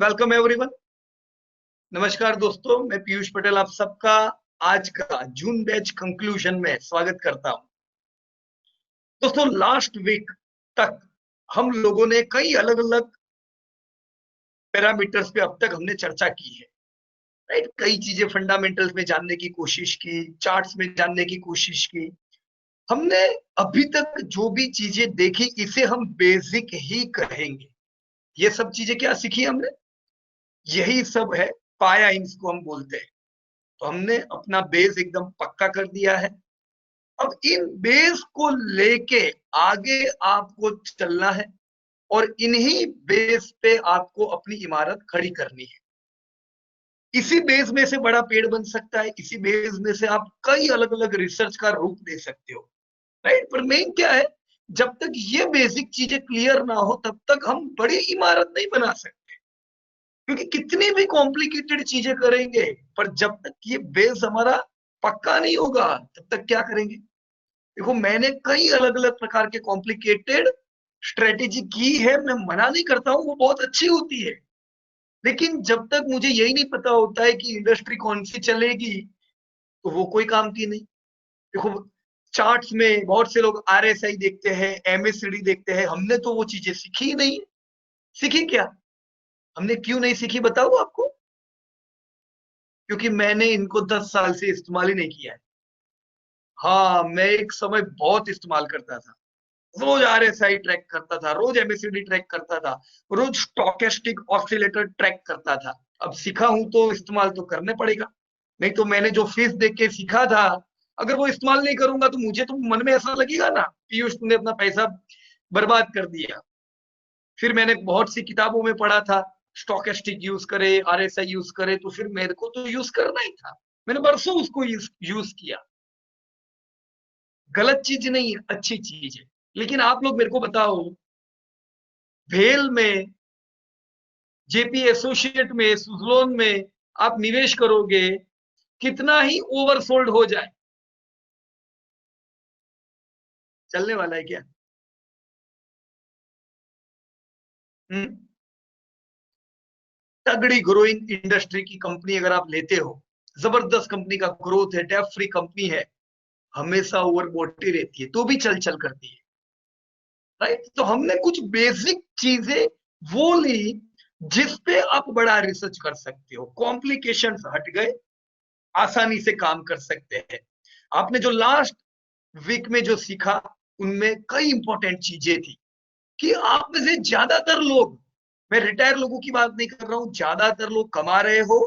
Welcome everyone. नमस्कार दोस्तों, मैं पीयूष पटेल आप सबका आज का जून बैच कंक्लूजन में स्वागत करता हूं। दोस्तों, लास्ट वीक तक हम लोगों ने कई अलग अलग पैरामीटर्स पे अब तक हमने चर्चा की है, राइट। कई चीजें फंडामेंटल्स में जानने की कोशिश की, चार्ट्स में जानने की कोशिश की। हमने अभी तक जो भी चीजें देखी इसे हम बेसिक ही कहेंगे। ये सब चीजें क्या सीखी हमने, यही सब है पाया, इसको हम बोलते हैं। तो हमने अपना बेस एकदम पक्का कर दिया है। अब इन बेस को लेके आगे आपको चलना है और इन्हीं बेस पे आपको अपनी इमारत खड़ी करनी है। इसी बेस में से बड़ा पेड़ बन सकता है, इसी बेस में से आप कई अलग अलग रिसर्च का रूप दे सकते हो, राइट। पर मेन क्या है, जब तक ये बेसिक चीजें क्लियर ना हो तब तक हम बड़ी इमारत नहीं बना सकते, क्योंकि कितनी भी कॉम्प्लिकेटेड चीजें करेंगे पर जब तक ये बेस हमारा पक्का नहीं होगा तब तक क्या करेंगे। देखो, मैंने कई अलग अलग प्रकार के कॉम्प्लिकेटेड स्ट्रेटेजी की है, मैं मना नहीं करता हूं, वो बहुत अच्छी होती है। लेकिन जब तक मुझे यही नहीं पता होता है कि इंडस्ट्री कौन सी चलेगी तो वो कोई काम की नहीं। देखो, चार्ट्स में बहुत से लोग आरएसआई देखते हैं, एमएससीडी देखते हैं, हमने तो वो चीजें सीखी ही नहीं। सीखी क्या, हमने क्यों नहीं सीखी बताऊं आपको? क्योंकि मैंने इनको 10 साल से इस्तेमाल ही नहीं किया है। हाँ, मैं एक समय बहुत इस्तेमाल करता था, रोज आरएसआई ट्रैक करता था, रोज एमएससीडी ट्रैक करता था, रोज स्टोकेस्टिक ऑसिलेटर ट्रैक करता था। अब सीखा हूं तो इस्तेमाल तो करने पड़ेगा, नहीं तो मैंने जो फीस देख के सीखा था अगर वो इस्तेमाल नहीं करूंगा तो मुझे तो मन में ऐसा लगेगा ना, पीयूष तुमने अपना पैसा बर्बाद कर दिया। फिर मैंने बहुत सी किताबों में पढ़ा था स्टोकेस्टिक यूज करे, आरएसआई यूज करे, तो फिर मेरे को तो यूज करना ही था। मैंने बरसों उसको यूज किया। गलत चीज नहीं है, अच्छी चीज है। लेकिन आप लोग मेरे को बताओ, भेल में, जेपी एसोसिएट में, सुजलोन में आप निवेश करोगे, कितना ही ओवरसोल्ड हो जाए, चलने वाला है क्या? हम्म। तगड़ी ग्रोइंग इंडस्ट्री की कंपनी अगर आप लेते हो, जबरदस्त कंपनी का ग्रोथ है, डेब्ट फ्री कंपनी है, हमेशा ओवरबॉट ही रहती है तो भी चल चल करती है, राइट। तो हमने कुछ बेसिक चीजें वो ली जिस पे आप बड़ा रिसर्च कर सकते हो, कॉम्प्लिकेशंस हट गए, आसानी से काम कर सकते हैं। आपने जो लास्ट वीक में जो सीखा उनमें कई इंपॉर्टेंट चीजें थी कि आप में से ज्यादातर लोग, मैं रिटायर लोगों की बात नहीं कर रहा हूं, ज्यादातर लोग कमा रहे हो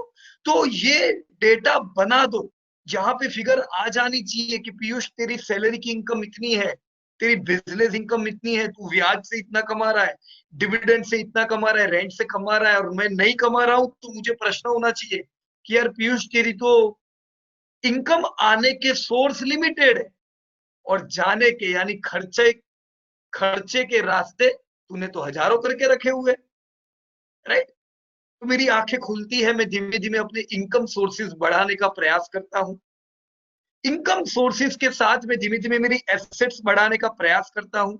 तो ये डेटा बना दो, जहां पे फिगर आ जानी चाहिए कि पीयूष तेरी सैलरी की इनकम इतनी है, तेरी बिजनेस इनकम इतनी है, तू ब्याज से इतना कमा रहा है, डिविडेंड से इतना कमा रहा है, रेंट से कमा रहा है और मैं नहीं कमा रहा हूं, तो मुझे प्रश्न होना चाहिए कि यार पीयूष तेरी तो इनकम आने के सोर्स लिमिटेड है और जाने के यानी खर्चे खर्चे के रास्ते तूने तो हजारों करके रखे हुए, राइट। तो मेरी आंखें खुलती है, मैं धीमे धीमे अपने इनकम सोर्सेज बढ़ाने का प्रयास करता हूं। इनकम सोर्सेज के साथ में धीमे धीमे मेरी एसेट्स बढ़ाने का प्रयास करता हूं।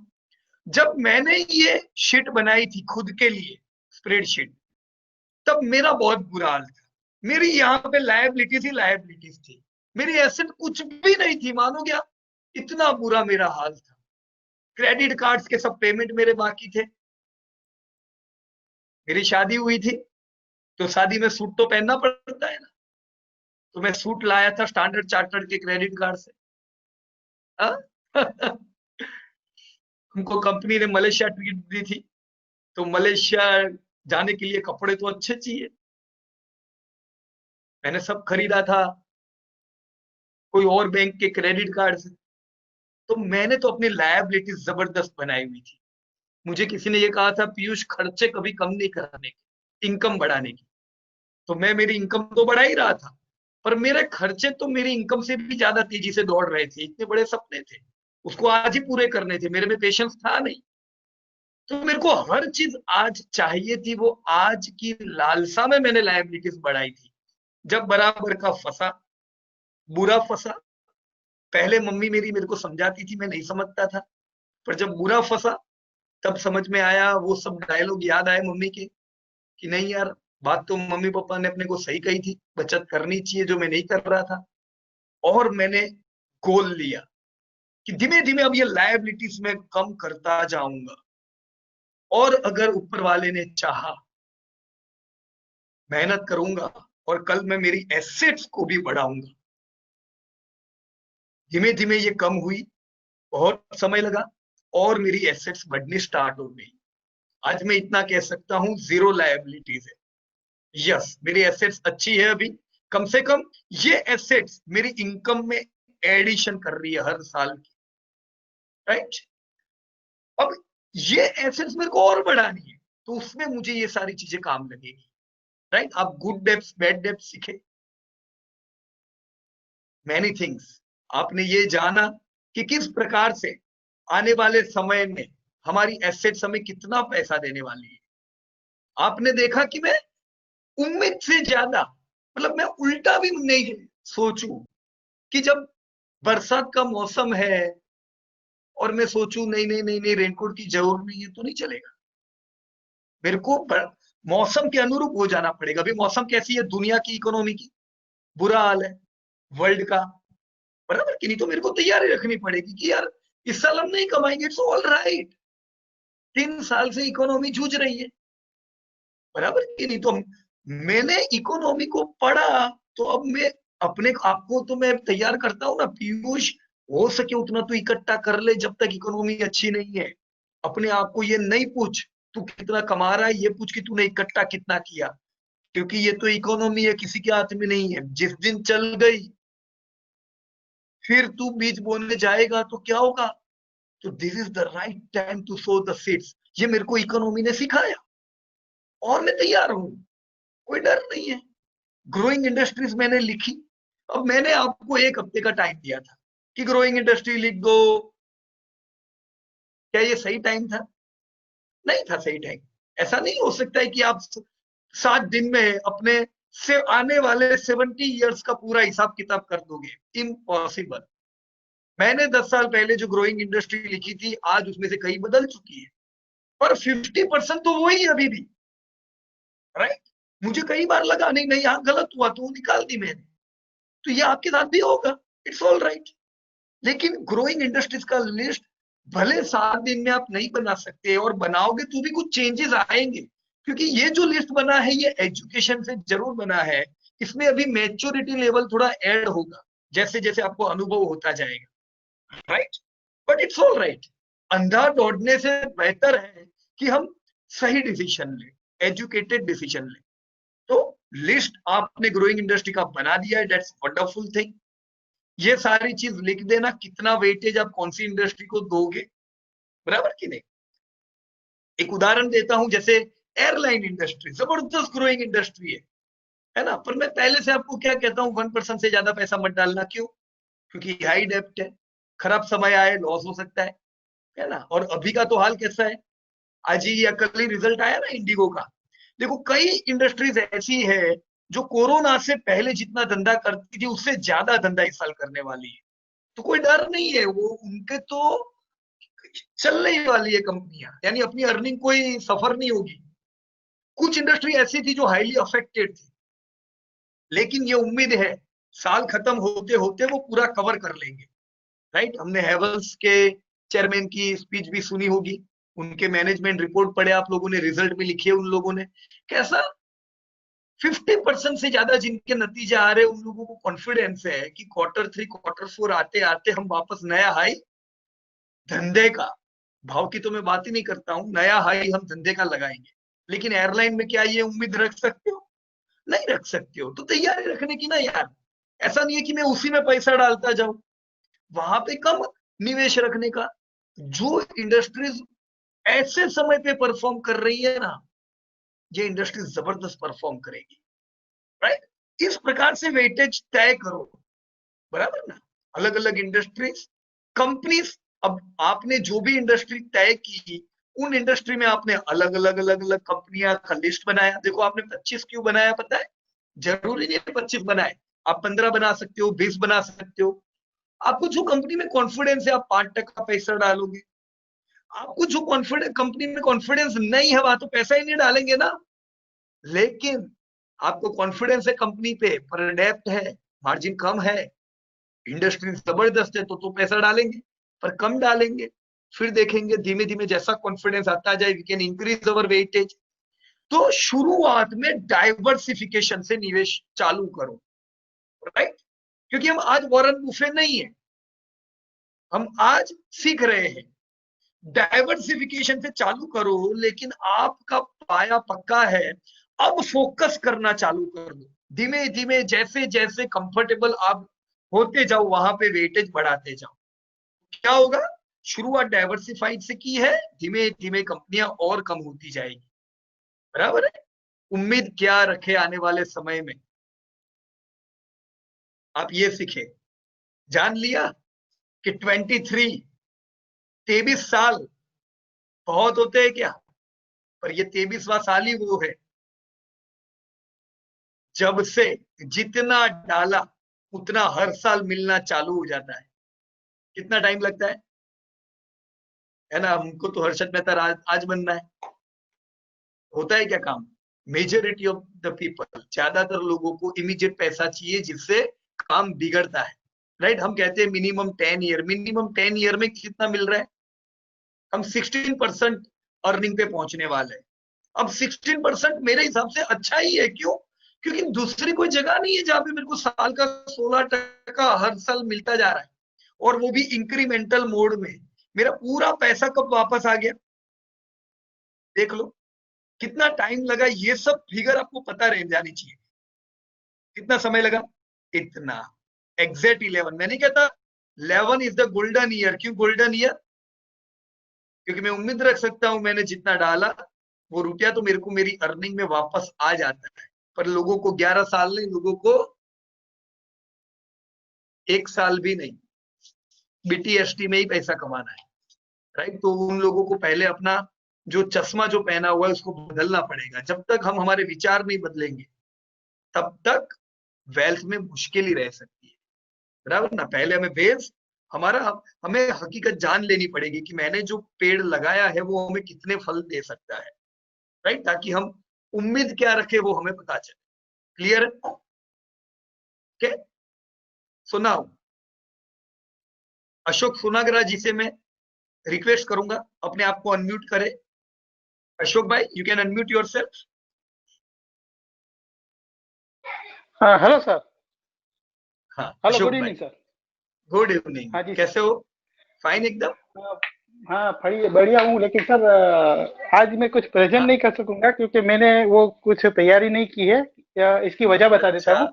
जब मैंने ये शीट बनाई थी खुद के लिए, स्प्रेडशीट, तब मेरा बहुत बुरा हाल था। मेरी यहाँ पे लायबिलिटीज ही लायबिलिटीज थी, मेरी एसेट कुछ भी नहीं थी, मानोगे आप? इतना बुरा मेरा हाल था। क्रेडिट कार्ड्स के सब पेमेंट मेरे बाकी थे। मेरी शादी हुई थी तो शादी में सूट तो पहनना पड़ता है ना, तो मैं सूट लाया था स्टैंडर्ड चार्टर्ड के क्रेडिट कार्ड से। हमको कंपनी ने मलेशिया ट्रीट दी थी, तो मलेशिया जाने के लिए कपड़े तो अच्छे चाहिए, मैंने सब खरीदा था कोई और बैंक के क्रेडिट कार्ड से। तो मैंने तो अपनी लायबिलिटी जबरदस्त बनाई हुई थी। मुझे किसी ने ये कहा था पीयूष खर्चे कभी कम नहीं करने के, इनकम बढ़ाने की। तो मैं मेरी इनकम तो बढ़ा ही रहा था, पर मेरे खर्चे तो मेरी इनकम से भी ज्यादा तेजी से दौड़ रहे थे। इतने बड़े सपने थे, उसको आज ही पूरे करने थे, मेरे में पेशेंस था नहीं। तो मेरे को हर चीज आज चाहिए थी, वो आज की लालसा में मैंने लायबिलिटीज बढ़ाई थी। जब बराबर का फंसा, बुरा फंसा, पहले मम्मी मेरी मेरे को समझाती थी, मैं नहीं समझता था, पर जब बुरा फंसा तब समझ में आया, वो सब डायलॉग याद आए मम्मी के कि नहीं यार, बात तो मम्मी पापा ने अपने को सही कही थी, बचत करनी चाहिए, जो मैं नहीं कर रहा था। और मैंने गोल लिया कि धीमे धीमे अब ये लायबिलिटीज में कम करता जाऊंगा, और अगर ऊपर वाले ने चाहा, मेहनत करूंगा और कल मैं मेरी एसेट्स को भी बढ़ाऊंगा। धीमे धीमे ये कम हुई, बहुत समय लगा, और मेरी एसेट्स बढ़नी स्टार्ट हो गई। आज मैं इतना कह सकता हूं, जीरो लायबिलिटीज है। यस, मेरी एसेट्स अच्छी है अभी, कम से कम ये एसेट्स मेरी इनकम में एडिशन कर रही है हर साल की, राइट। अब ये एसेट्स मेरे को और बढ़ानी है, तो उसमें मुझे ये सारी चीजें काम लगेगी, राइट। आप गुड डेप्स बैड डेप्स सीखे, मैनी थिंग्स। आपने ये जाना कि किस प्रकार से आने वाले समय में हमारी एसेट्स हमें कितना पैसा देने वाली है। आपने देखा कि मैं उम्मीद से ज्यादा, मतलब मैं उल्टा भी नहीं सोचूं कि जब बरसात का मौसम है और मैं सोचूं नहीं नहीं नहीं नहीं रेनकोट की जरूरत नहीं है, तो नहीं चलेगा। मेरे को मौसम के अनुरूप हो जाना पड़ेगा। अभी मौसम कैसी है, दुनिया की इकोनॉमी की बुरा हाल है, वर्ल्ड का, बराबर कि नहीं। तो मेरे को तैयारी रखनी पड़ेगी कि यार इस साल हम नहीं कमाएंगे, इट्स ऑल राइट। 3 साल से इकोनॉमी जूझ रही है, बराबर कि नहीं। तो मैंने इकोनॉमी को पढ़ा, तो अब मैं अपने आप को तो मैं तैयार करता हूं ना, पीयूष, हो सके उतना तो इकट्ठा कर ले जब तक इकोनॉमी अच्छी नहीं है। अपने आप को ये नहीं पूछ तू कितना कमा रहा है, ये पूछ कि तूने इकट्ठा कितना किया, क्योंकि ये तो इकोनॉमी है, किसी के हाथ में नहीं है। जिस दिन चल गई, फिर तू बीज बोने जाएगा तो क्या होगा। तो this is the right time to sow the seeds. ये मेरे को इकोनॉमी ने सिखाया, और मैं तैयार हूं, कोई डर नहीं है। ग्रोइंग इंडस्ट्रीज मैंने लिखी। अब मैंने आपको 1 हफ्ते का टाइम दिया था कि ग्रोइंग इंडस्ट्री लिख दो, क्या ये सही टाइम था? नहीं था सही टाइम। ऐसा नहीं हो सकता है कि आप 7 दिन में अपने से आने वाले 70 ईयर्स का पूरा हिसाब किताब कर दोगे, इम्पॉसिबल। मैंने 10 साल पहले जो ग्रोइंग इंडस्ट्री लिखी थी, आज उसमें से कई बदल चुकी है, पर 50% तो वही है अभी भी, राइट। मुझे कई बार लगा नहीं नहीं यहाँ गलत हुआ, तो वो निकाल दी मैंने। तो ये आपके साथ भी होगा, इट्स ऑल राइट। लेकिन ग्रोइंग इंडस्ट्रीज का लिस्ट भले 7 दिन में आप नहीं बना सकते, और बनाओगे तो भी कुछ चेंजेस आएंगे, क्योंकि ये जो लिस्ट बना है ये एजुकेशन से जरूर बना है। इसमें अभी मैच्योरिटी लेवल थोड़ा ऐड होगा, जैसे जैसे आपको अनुभव होता जाएगा, right. But it's all right. अंधा दौड़ने से बेहतर है कि हम सही डिसीजन ले, एजुकेटेड डिसीजन ले। तो लिस्ट आपने ग्रोइंग इंडस्ट्री का बना दिया है, दैट्स वंडरफुल थिंग। ये सारी चीज लिख देना, कितना वेटेज आप कौन सी इंडस्ट्री को दोगे, बराबर कि नहीं। एक उदाहरण देता हूं, जैसे एयरलाइन इंडस्ट्री जबरदस्त ग्रोइंग इंडस्ट्री है ना। पर मैं पहले से आपको क्या कहता हूँ, 1% से ज्यादा पैसा मत डालना। क्यों? क्योंकि हाई डेप्ट है, खराब समय आए लॉस हो सकता है ना। और अभी का तो हाल कैसा है, आज ही या कल ही रिजल्ट आया ना इंडिगो का। देखो, कई इंडस्ट्रीज ऐसी है जो कोरोना से पहले जितना धंधा करती थी उससे ज्यादा धंधा इस साल करने वाली है। तो कोई डर नहीं है, वो उनके तो चलने ही वाली है कंपनियां, यानी अपनी अर्निंग कोई सफर नहीं होगी। कुछ इंडस्ट्री ऐसी थी जो हाईली अफेक्टेड थी, लेकिन ये उम्मीद है साल खत्म होते होते वो पूरा कवर कर लेंगे, राइट। हमने हेवल्स के चेयरमैन की स्पीच भी सुनी होगी, उनके मैनेजमेंट रिपोर्ट पढ़े आप लोगों ने, रिजल्ट भी लिखे उन लोगों ने। कैसा 50% से ज्यादा जिनके नतीजे आ रहे हैं, उन लोगों को कॉन्फिडेंस है कि Q3 Q4 आते आते हम वापस नया हाई, धंधे का, भाव की तो मैं बात ही नहीं करता हूं, नया हाई हम धंधे का लगाएंगे। लेकिन एयरलाइन में क्या ये उम्मीद रख सकते हो? नहीं रख सकते हो। तो तैयारी रखने की ना यार। ऐसा नहीं है कि मैं उसी में पैसा डालता जाऊं, वहां पे कम निवेश रखने का। जो इंडस्ट्रीज ऐसे समय पे परफॉर्म कर रही है ना, ये इंडस्ट्रीज जबरदस्त परफॉर्म करेगी, राइट। इस प्रकार से वेटेज तय करो, बराबर ना। अलग अलग इंडस्ट्रीज, कंपनीज। अब आपने जो भी इंडस्ट्री तय की, उन इंडस्ट्री में आपने अलग अलग अलग अलग कंपनियां का लिस्ट बनाया। देखो, आपने 25 क्यों बनाया पता है? जरूरी नहीं है 25 बनाए, आप 15 बना सकते हो, 20 बना सकते हो। आपको जो कंपनी में कॉन्फिडेंस है, आप 5% पैसा डालोगे। आपको जो कॉन्फिडेंस, कंपनी में कॉन्फिडेंस नहीं है, वहां तो पैसा ही नहीं डालेंगे ना। लेकिन आपको कॉन्फिडेंस है कंपनी पे, पर डेप्थ है, मार्जिन कम है, इंडस्ट्री जबरदस्त है, तो पैसा डालेंगे, पर कम डालेंगे। फिर देखेंगे धीमे धीमे जैसा कॉन्फिडेंस आता जाए, we can increase our weightage. तो शुरुआत में डाइवर्सिफिकेशन से निवेश चालू करो, राइट? क्योंकि हम आज वॉरेन बुफे नहीं है, हम आज सीख रहे हैं। डाइवर्सिफिकेशन से चालू करो, लेकिन आपका पाया पक्का है, अब फोकस करना चालू कर दो। धीमे धीमे जैसे जैसे कंफर्टेबल आप होते जाओ, वहां पे वेटेज बढ़ाते जाओ। क्या होगा? शुरुआत डाइवर्सिफाइड से की है, धीमे धीमे कंपनियां और कम होती जाएगी। बराबर है? उम्मीद क्या रखे आने वाले समय में, आप ये सीखे, जान लिया कि 23 साल बहुत होते हैं क्या? पर ये 23वां साल ही वो है जब से जितना डाला उतना हर साल मिलना चालू हो जाता है। कितना टाइम लगता है ना? हमको तो हर्षद मेहता आज बनना है, होता है क्या काम? मेजोरिटी ऑफ द पीपल, ज्यादातर लोगों को इमीडिएट पैसा चाहिए जिससे काम बिगड़ता है, राइट? हम कहते हैं मिनिमम 10 ईयर, मिनिमम 10 ईयर में कितना मिल रहा है? हम 16% अर्निंग पे पहुंचने वाले हैं। अब 16% मेरे हिसाब से अच्छा ही है। क्यों? क्योंकि दूसरी कोई जगह नहीं है जहां पे मेरे को साल का 16% हर साल मिलता जा रहा है, और वो भी इंक्रीमेंटल मोड में। मेरा पूरा पैसा कब वापस आ गया, देख लो। कितना टाइम लगा, ये सब फिगर आपको पता रह जानी चाहिए। कितना समय लगा? इतना। एग्जैक्ट 11। मैं नहीं कहता 11 इज द गोल्डन ईयर। क्यों गोल्डन ईयर? क्योंकि मैं उम्मीद रख सकता हूं मैंने जितना डाला वो रुपया तो मेरे को मेरी अर्निंग में वापस आ जाता है। पर लोगों को 11 साल नहीं, लोगों को 1 साल भी नहीं, बीटीएसटी में ही पैसा कमाना है, राइट? तो उन लोगों को पहले अपना जो चश्मा जो पहना हुआ है उसको बदलना पड़ेगा। जब तक हम हमारे विचार नहीं बदलेंगे तब तक वेल्थ में मुश्किल ही रह सकती है, बराबर ना? पहले हमें बेस हमारा, हमें हकीकत जान लेनी पड़ेगी कि मैंने जो पेड़ लगाया है वो हमें कितने फल दे सकता है, राइट? ताकि हम उम्मीद क्या रखे वो हमें पता चले। क्लियर? ओके, सुना? अशोक सुनागरा जी से मैं रिक्वेस्ट करूंगा अपने आप को अनम्यूट करे। अशोक भाई, यू कैन अनम्यूट योरसेल्फ। हाँ हेलो सर। हाँ हेलो, अशोक गुड भाई, इवनिंग सर। Good evening. हाँ जी सर। कैसे हो? फाइन एकदम। हाँ बढ़िया हूँ, लेकिन सर आज मैं कुछ प्रेजेंट हाँ नहीं कर सकूंगा क्योंकि मैंने वो कुछ तैयारी नहीं की है। इसकी वजह बता देता अच्छा। हूँ।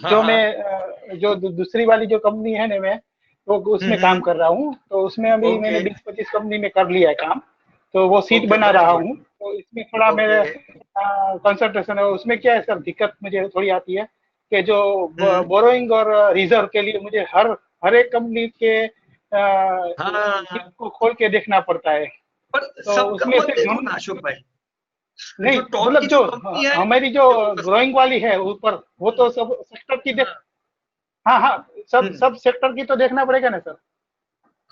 हाँ जो हाँ। मैं जो दूसरी वाली जो कंपनी है ना, मैं वो उसमें काम हम्म। कर रहा हूँ, तो उसमें अभी ओके मैंने 20-25 कंपनी में कर लिया है काम। तो वो सीट ओके, बना वेरी रहा गुड। हूँ, तो इसमें थोड़ा ओके। मेरे कंसंट्रेशन है। उसमें क्या है सर, दिक्कत मुझे थोड़ी आती है कि जो हम्म। बोरोइंग और रिजर्व के लिए मुझे हर हर एक कंपनी के हाँ, स्लिप को खोल के देखना पड़ता है। पर तो सबका उसमें मत से देखो ढूंढ ना अशोक भाई। नहीं, जो टॉप मतलब की जो जो कंपनी है, हमारी जो देखो ग्रोइंग वाली है ऊपर, वो तो सब सेक्टर की देख। हाँ। हाँ हाँ, सब हम्म। सब सेक्टर की तो देखना पड़ेगा ना सर।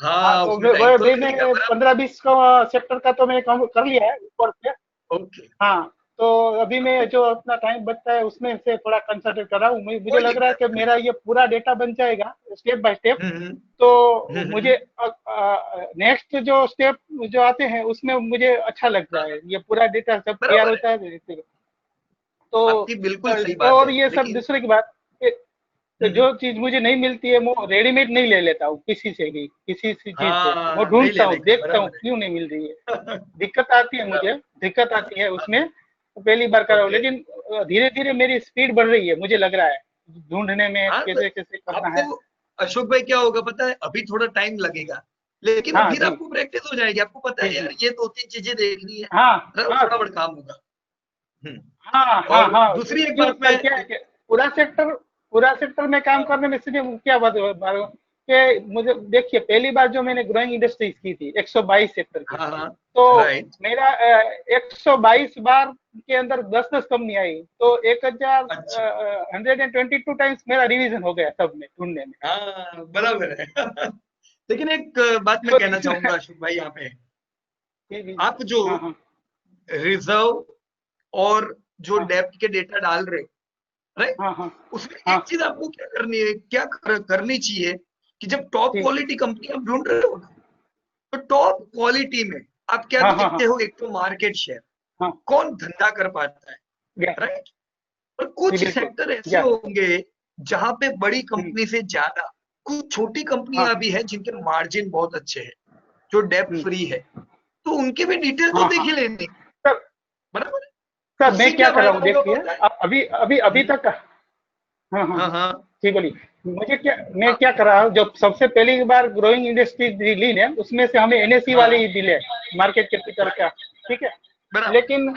हाँ, हाँ, तो उसमें टाइम तो मैंने लगेगा, बराबर। 15-20 का सेक्टर का तो मैंने काम कर लिया है ऊपर से। ओके, हाँ, तो अभी मैं जो अपना टाइम बचता है उसमें से थोड़ा कंसंट्रेट कर रहा हूँ। मुझे कोई लग रहा है दिक्कत कि नहीं। मेरा ये पूरा डेटा बन जाएगा स्टेप बाय स्टेप। हम्म तो हम्म। मुझे नेक्स्ट जो स्टेप जो आते हैं उसमें मुझे अच्छा लग हाँ, जाए, ये पूरा डेटा सब तैयार बराबर है, होता है। तो आपकी बिल्कुल सही बात और है, ये सब लेकिन दूसरे की बात। तो हम्म। जो चीज मुझे नहीं मिलती है वो रेडीमेड नहीं ले लेता हूँ किसी से भी, किसी सी चीज से वो हाँ, नहीं ढूंढता हूँ, लेने का, देखता हूँ बराबर क्यों नहीं मिल रही है। है। दिक्कत आती है, मुझे बराबर। दिक्कत आती है हाँ, उसमें। तो पहली बार कर रहा हूँ, ओके। लेकिन धीरे धीरे मेरी स्पीड बढ़ रही है, मुझे लग रहा है ढूंढने में हाँ, तो कैसे कैसे करना है। आपको अशोक भाई क्या होगा पता है, अभी थोड़ा टाइम लगेगा, लेकिन हाँ फिर जी। आपको प्रैक्टिस हो जाएगी। आपको पता जी है जी। यार ये 2-3 चीजें देखनी है, हाँ हाँ फटाफट काम होगा। हम्म। हाँ हाँ और हाँ। दूसरी एक क्यों बात मैं, सर, क्या है कि पूरा सेक्टर में काम हाँ करने में सीधे क्या बात कि मुझे देखिए, पहली बार जो मैंने ग्रोइंग इंडस्ट्रीज की थी 122 सेक्टर की, हाँ हाँ, तो राइट। मेरा 122 बार के अंदर 10-10 कंपनी आई, तो 1000 अच्छा, 122 टाइम्स मेरा रिवीजन हो गया सब में ढूंढने में। हाँ बराबर है। लेकिन एक बात मैं तो कहना इसमें चाहूंगा अशोक भाई यहाँ पे, जी जी। आप जो हाँ हाँ। रिजर्व और जो डेप्थ के डेटा डाल रहे हो, राइट, हाँ हाँ उसमें एक चीज आपको क्या करनी है, करनी चाहिए कि जब टॉप ठीक। क्वालिटी कंपनी आप ढूंढ रहे हो ना, तो टॉप क्वालिटी में आप क्या हाँ हाँ देखते हो, एक तो मार्केट शेयर, हाँ कौन धंधा कर पाता है, या राइट। और जी कुछ बिल्कुल सेक्टर ऐसे या होंगे जहां पे बड़ी हम्म, कंपनी से ज्यादा कुछ छोटी हाँ कंपनियां भी हैं जिनके मार्जिन बहुत अच्छे हैं, जो डेप्थ हम्म, फ्री है, तो उनके भी डिटेल तो हाँ देख हाँ ही लेनी, सर। बराबर है। सर मैं उससे क्या क्या कर रहा फायदा हूँ होगा देखिए, पता है? अभी अभी अभी हम्म, तक, हाँ हाँ हाँ हाँ जी बोलिए। मैं हाँ क्या कर रहा हूँ, जब सबसे पहली बार ग्रोइंग इंडस्ट्री ली है उसमें से हमें एनएससी वाले हाँ, ही मिले, मार्केट कैपिटल का, ठीक है। बराबर। लेकिन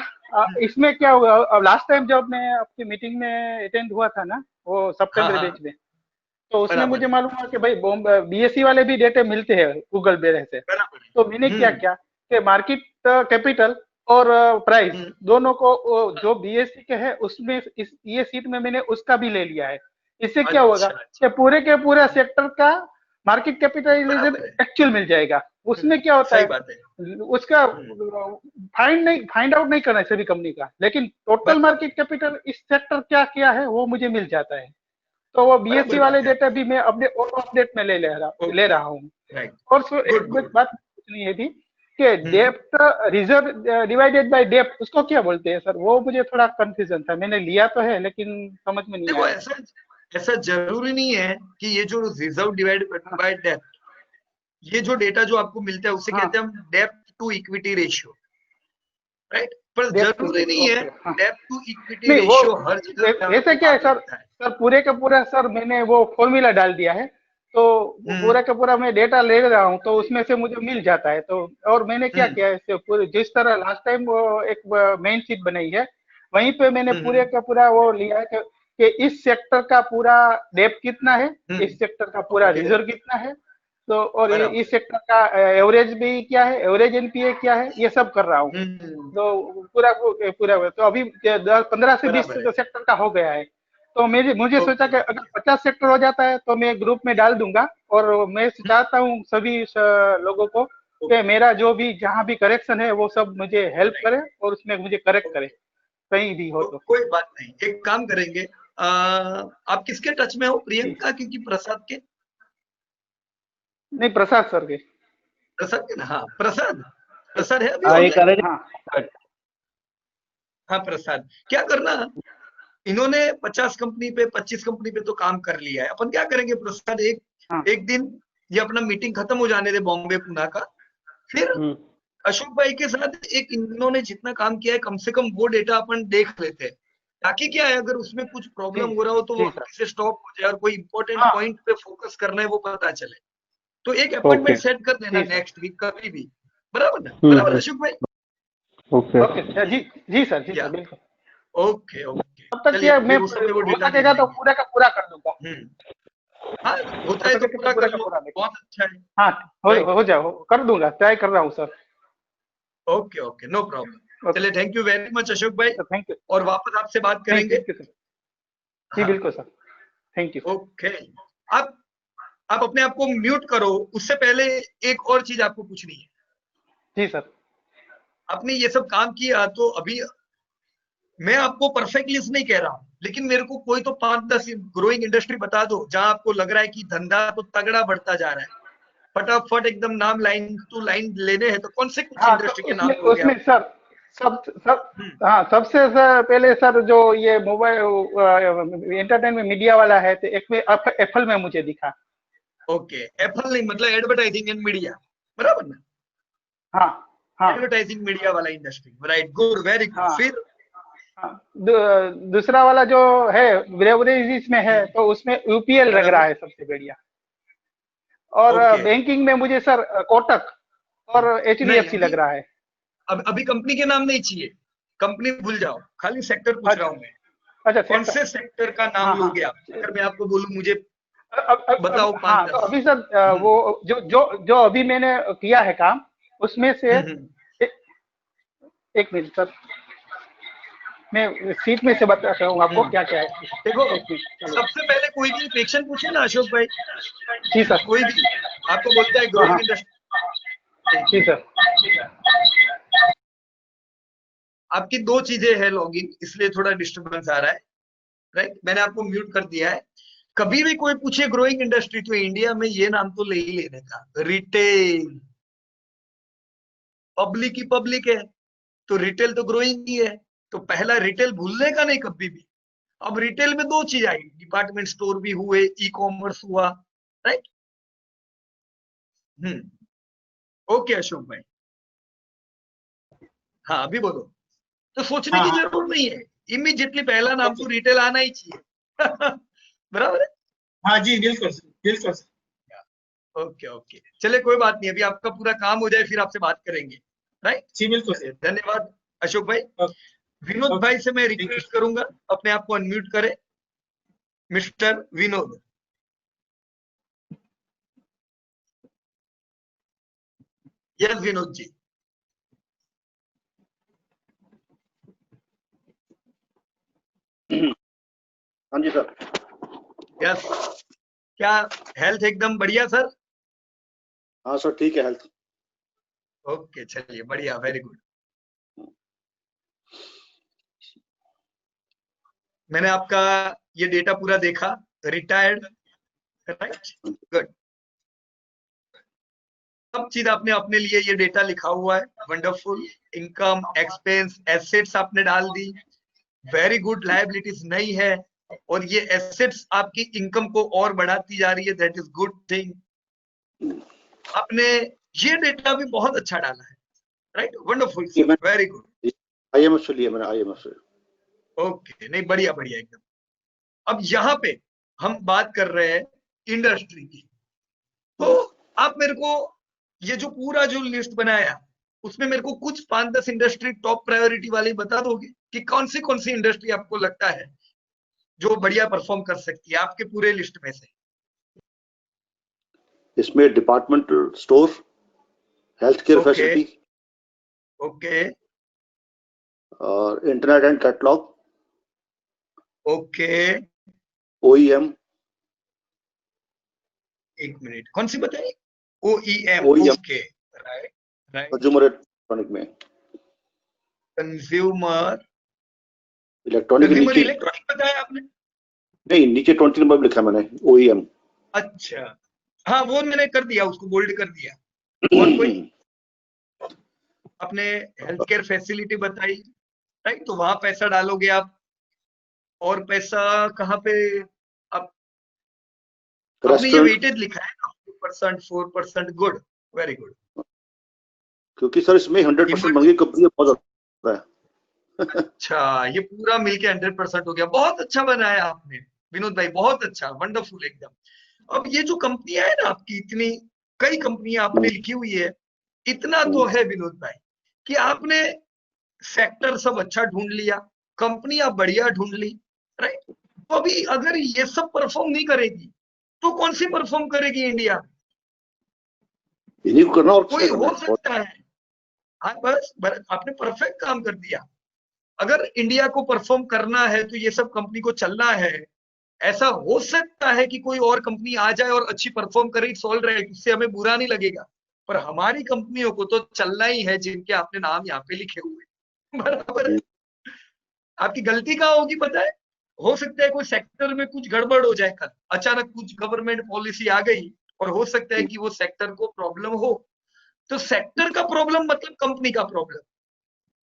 इसमें क्या हुआ, अब लास्ट टाइम जब मैं आपकी मीटिंग में अटेंड हुआ था ना, वो हाँ सितंबर बैच हाँ, में, तो उसमें बराबर मुझे है, मालूम हुआ कि भाई बीएससी वाले भी डेटे मिलते हैं गूगल बेरे से। बराबर तो मैंने है। क्या किया कि मार्केट कैपिटल और प्राइस हम्म, दोनों को, जो बीएससी के है उसमें ये सीट में मैंने उसका भी ले लिया है। इससे क्या होगा अच्छा अच्छा, कि पूरे के पूरा सेक्टर का मार्केट कैपिटलिज्म बराबर है। एक्चुअल मिल जाएगा। उसमें क्या होता सही है, बात है। उसका हम्म, फाइंड आउट नहीं करना है सभी कंपनी का, लेकिन टोटल बराबर मार्केट कैपिटल इस सेक्टर क्या क्या है वो मुझे मिल जाता है। तो वो बीएससी बराबर वाले बात है। डेटा भी मैं अपने ऑटो अपडेट में ले ओके, रहा हूँ। राइट, और सो गुड एक गुड। बात पूछनी है थी कि हम्म, depth reserve divided by depth उसको क्या बोलते हैं सर, वो मुझे थोड़ा कंफ्यूजन था, मैंने लिया तो है लेकिन समझ में नहीं देखो आया। ऐसा ऐसा जरूरी नहीं है कि ये जो रिजर्व डिवाइड हाँ बाय डेप्थ, ये जो डेटा जो आपको मिलता है उसे कहते हाँ हैं हम डेप्थ टू इक्विटी रेशियो, राइट। पर डेप्थ टू जरूरी नहीं है ओके हाँ। डेप्थ टू इक्विटी नहीं वो रेशियो हर जगह पे वैसे आपको क्या है काम सर, लगता है। सर पूरे का पूरा सर मैंने वो फॉर्मूला डाल दिया है, तो वो हम्म पूरा का पूरा मैं डेटा ले रहा हूँ तो उसमें से मुझे मिल जाता है। तो और मैंने क्या हम्म किया है, इससे पूरे जिस तरह लास्ट टाइम वो एक मेन शीट बनाई है, वहीं पे मैंने पूरे हम्म का पूरा वो लिया है कि इस सेक्टर का पूरा डेप्थ कितना है, इस हम्म, सेक्टर का पूरा ओके, रिजर्व कितना है, तो और बराबर। इस सेक्टर का एवरेज भी क्या है, एवरेज एनपीए क्या है, ये सब कर रहा हूँ। हम्म, तो पूरा तो अभी 15 से 20 बराबर है। सेक्टर का हो गया है। तो मेरे मुझे सोचा ओके, कि अगर 50 सेक्टर हो जाता है तो मैं ग्रुप में डाल दूंगा, और मैं चाहता हूँ सभी लोगों को कि ओके, मेरा जो भी जहाँ भी करेक्शन है वो सब मुझे हेल्प राइट, करे और उसमें मुझे करेक्ट करे ओके। कहीं भी हो तो। कोई बात नहीं, एक काम करेंगे। आप किसके टच में हो, जी प्रियंका की प्रसाद के? नहीं, प्रसाद सर के। प्रसाद के ना, हाँ प्रसाद, प्रसाद है अभी हाँ, एक ऑनलाइन। करेक्ट। हाँ हाँ प्रसाद, क्या करना, इन्होंने 50 कंपनी पे 25 कंपनी पे तो काम कर लिया है, अपन क्या करेंगे प्रसाद, एक हाँ एक दिन ये अपना मीटिंग खत्म हो जाने दे बॉम्बे पुणे का, फिर हम्म, अशोक भाई के साथ एक इन्होंने जितना काम किया है कम से कम वो डेटा अपन देख लेते हैं, ताकि क्या है अगर उसमें कुछ जी प्रॉब्लम हो रहा हो तो वो जी सर। वहीं से स्टॉप हो जाए और कोई इंपॉर्टेंट हाँ पॉइंट पे फोकस करना है वो पता चले। तो एक ओके। अपॉइंटमेंट सेट कर देना जी सर। नेक्स्ट वीक कभी भी, बराबर ना, बराबर हम्म, अशोक भाई? ओके। ओके जी, जी या सर बिल्कुल। ओके ओके, तब तक चलिए ये मैं फिर उस समय वो हो डेटा देख सकेगा तो लेंगे। पूरा का पूरा कर दूंगा, हम्म, हाँ, होता हो है तो सके तो पूरा पूरा कर का लो, पूरा देख। बहुत अच्छा है, हाँ राइट। हो जाओ, कर दूंगा, ट्राई कर रहा हूँ sir. Okay okay, no problem. Okay चलिए, thank you very much Ashok भाई, सर, थैंक यू। और वापस आपसे बात थैंक करेंगे। You sir. जी हाँ, बिल्कुल सर, थैंक यू। ओके। आप आप अपने आप को म्यूट करो, उससे पहले एक और चीज आपको पूछनी है। जी सर। आपने ये सब काम किया तो अभी मैं आपको परफेक्टली नहीं कह रहा हूं, लेकिन मेरे को कोई तो 5-10 ग्रोइंग इंडस्ट्री बता दो जहां आपको लग रहा है कि धंधा तो तगड़ा बढ़ता जा रहा है, फटाफट एकदम नाम लाइन टू लाइन लेने हैं, तो कौन से कुछ हाँ तो इंडस्ट्री के नाम उसमें लोगे उसमें आप? सर, सब हम्म, हाँ, सबसे सर पहले सर जो ये मोबाइल एंटरटेनमेंट मीडिया वाला है, तो एक में एप्पल में मुझे दिखा। ओके, एप्पल नहीं, मतलब एडवर्टाइजिंग एंड मीडिया, बराबर ना, हाँ हाँ एडवर्टाइजिंग मीडिया वाला industry, right, good, very good, हाँ फिर? हाँ। दूसरा वाला जो है ब्रेवरेज में है, तो उसमें यूपीएल लग रहा बराबर, है सबसे बढ़िया। और ओके। बैंकिंग में मुझे सर कोटक और नहीं, एचडीएफसी लग अभी रहा है। अभी कंपनी के नाम नहीं चाहिए, कंपनी भूल जाओ, खाली सेक्टर पूछ रहा अच्छा हूं मैं, अच्छा कौन सेक्टर। से सेक्टर का नाम हाँ हाँ। लोगे आप, अगर मैं आपको बोलूं मुझे अब बताओ पांच हाँ, तो दस अभी सर हम्म वो जो जो जो अभी मैंने किया है काम, उसमें से हम्म। एक मिनट सर, मैं सीट में से बताता हूँ आपको हम्म। क्या क्या है। देखो, एक मिनट चलो। सबसे पहले कोई भी क्वेश्चन पूछे ना अशोक भाई, जी सर। कोई भी आपको बोलता है हाँ हाँ ग्रोइंग इंडस्ट्री, जी सर। आपकी दो चीजें है लॉगिन, इसलिए थोड़ा डिस्टरबेंस आ रहा है, राइट। मैंने आपको म्यूट कर दिया है। कभी भी कोई पूछे ग्रोइंग इंडस्ट्री तो इंडिया में ये नाम तो ले ही लेने का, रिटेल। पब्लिक ही पब्लिक है तो रिटेल तो ग्रोइंग ही है, तो पहला रिटेल भूलने का नहीं कभी भी। अब रिटेल में दो चीज आई, डिपार्टमेंट स्टोर भी हुए, ई कॉमर्स हुआ, राइट। ओके अशोक भाई, हाँ अभी बोलो। तो सोचने हाँ की हाँ जरूरत नहीं है, इमीडिएटली पहला नाम तो रिटेल आना ही चाहिए। बराबर है। हाँ जी, बिल्कुल बिल्कुल। ओके ओके, चले कोई बात नहीं, अभी आपका पूरा काम हो जाए फिर आपसे बात करेंगे, राइट। जी बिल्कुल चलिए धन्यवाद अशोक भाई। ओके विनोद ओके भाई से मैं थैंक यू। रिक्वेस्ट करूंगा अपने आप को अनम्यूट करें, मिस्टर विनोद। यस विनोद जी। हाँ जी सर। यस, क्या हेल्थ एकदम बढ़िया सर? हाँ सर ठीक है हेल्थ। ओके चलिए बढ़िया, वेरी गुड। मैंने आपका ये डेटा पूरा देखा, रिटायर्ड, राइट, गुड। सब चीज आपने अपने लिए ये डेटा लिखा हुआ है, वंडरफुल। इनकम, एक्सपेंस, एसेट्स आपने डाल दी, वेरी गुड। लायबिलिटीज नहीं है, और ये एसेट्स आपकी इनकम को और बढ़ाती जा रही है, दैट इज गुड थिंग। आपने ये डेटा भी बहुत अच्छा डाला है, राइट, वंडरफुल ये सर, मैं वेरी गुड। IMF से लिया, मैंने IMF से। ओके, नहीं बढ़िया बढ़िया एकदम। अब यहाँ पे हम बात कर रहे हैं इंडस्ट्री की, तो आप मेरे को ये जो पूरा जो लिस्ट बनाया उसमें मेरे को कुछ 5-10 इंडस्ट्री टॉप प्रायोरिटी वाली बता दोगे कि कौन सी इंडस्ट्री आपको लगता है जो बढ़िया परफॉर्म कर सकती है आपके पूरे लिस्ट में से? इसमें departmental store, health care okay facility okay और internet and catalog, okay. OEM। एक मिनट, कौन सी बताई? OEM, OEM okay, right right. Consumer electronic में, कंज्यूमर इलेक्ट्रॉनिक के कंज्यूमर नीचे इलेक्ट्रॉनिक बताया आपने? नहीं, नीचे 20 नंबर में लिखा मैंने OEM। अच्छा, हाँ वो मैंने कर दिया, उसको बोल्ड कर दिया। और कोई? आपने हेल्थ केयर फैसिलिटी बताई, राइट, तो वहां पैसा डालोगे आप। और पैसा कहाँ पे? आप आपने ये रेस्टोरेंट, वेटेज लिखा है ना, 2%, 4%, गुड, वेरी गुड। क्योंकि सर इसमें 100% महंगी कंपनी बहुत ज्यादा है। अच्छा, ये पूरा मिलके 100% हो गया, बहुत अच्छा बनाया आपने विनोद भाई, बहुत अच्छा, वंडरफुल एकदम। अब ये जो कंपनियां है ना आपकी, इतनी कई कंपनियां आपने लिखी हुई है, इतना तो है विनोद भाई कि आपने सेक्टर सब अच्छा ढूंढ लिया, कंपनियां बढ़िया ढूंढ ली, राइट। तो अभी अगर ये सब परफॉर्म नहीं करेगी तो कौन सी परफॉर्म करेगी इंडिया? इन्हीं को करना और कोई किसने करना हो है। सकता है? हाँ बस आपने परफेक्ट काम कर दिया। अगर इंडिया को परफॉर्म करना है तो ये सब कंपनी को चलना है। ऐसा हो सकता है कि कोई और कंपनी आ जाए और अच्छी परफॉर्म करे, इट्स ऑल राइट, उससे हमें बुरा नहीं लगेगा। पर हमारी कंपनियों को तो चलना ही है जिनके आपने नाम यहाँ पे लिखे हुए हैं। बराबर है। आपकी गलती कहाँ होगी पता है? हो सकता है कोई सेक्टर में कुछ गड़बड़ हो जाए, कल अचानक कुछ गवर्नमेंट पॉलिसी आ गई और हो सकता है कि वो सेक्टर को प्रॉब्लम हो। तो सेक्टर का प्रॉब्लम मतलब कंपनी का प्रॉब्लम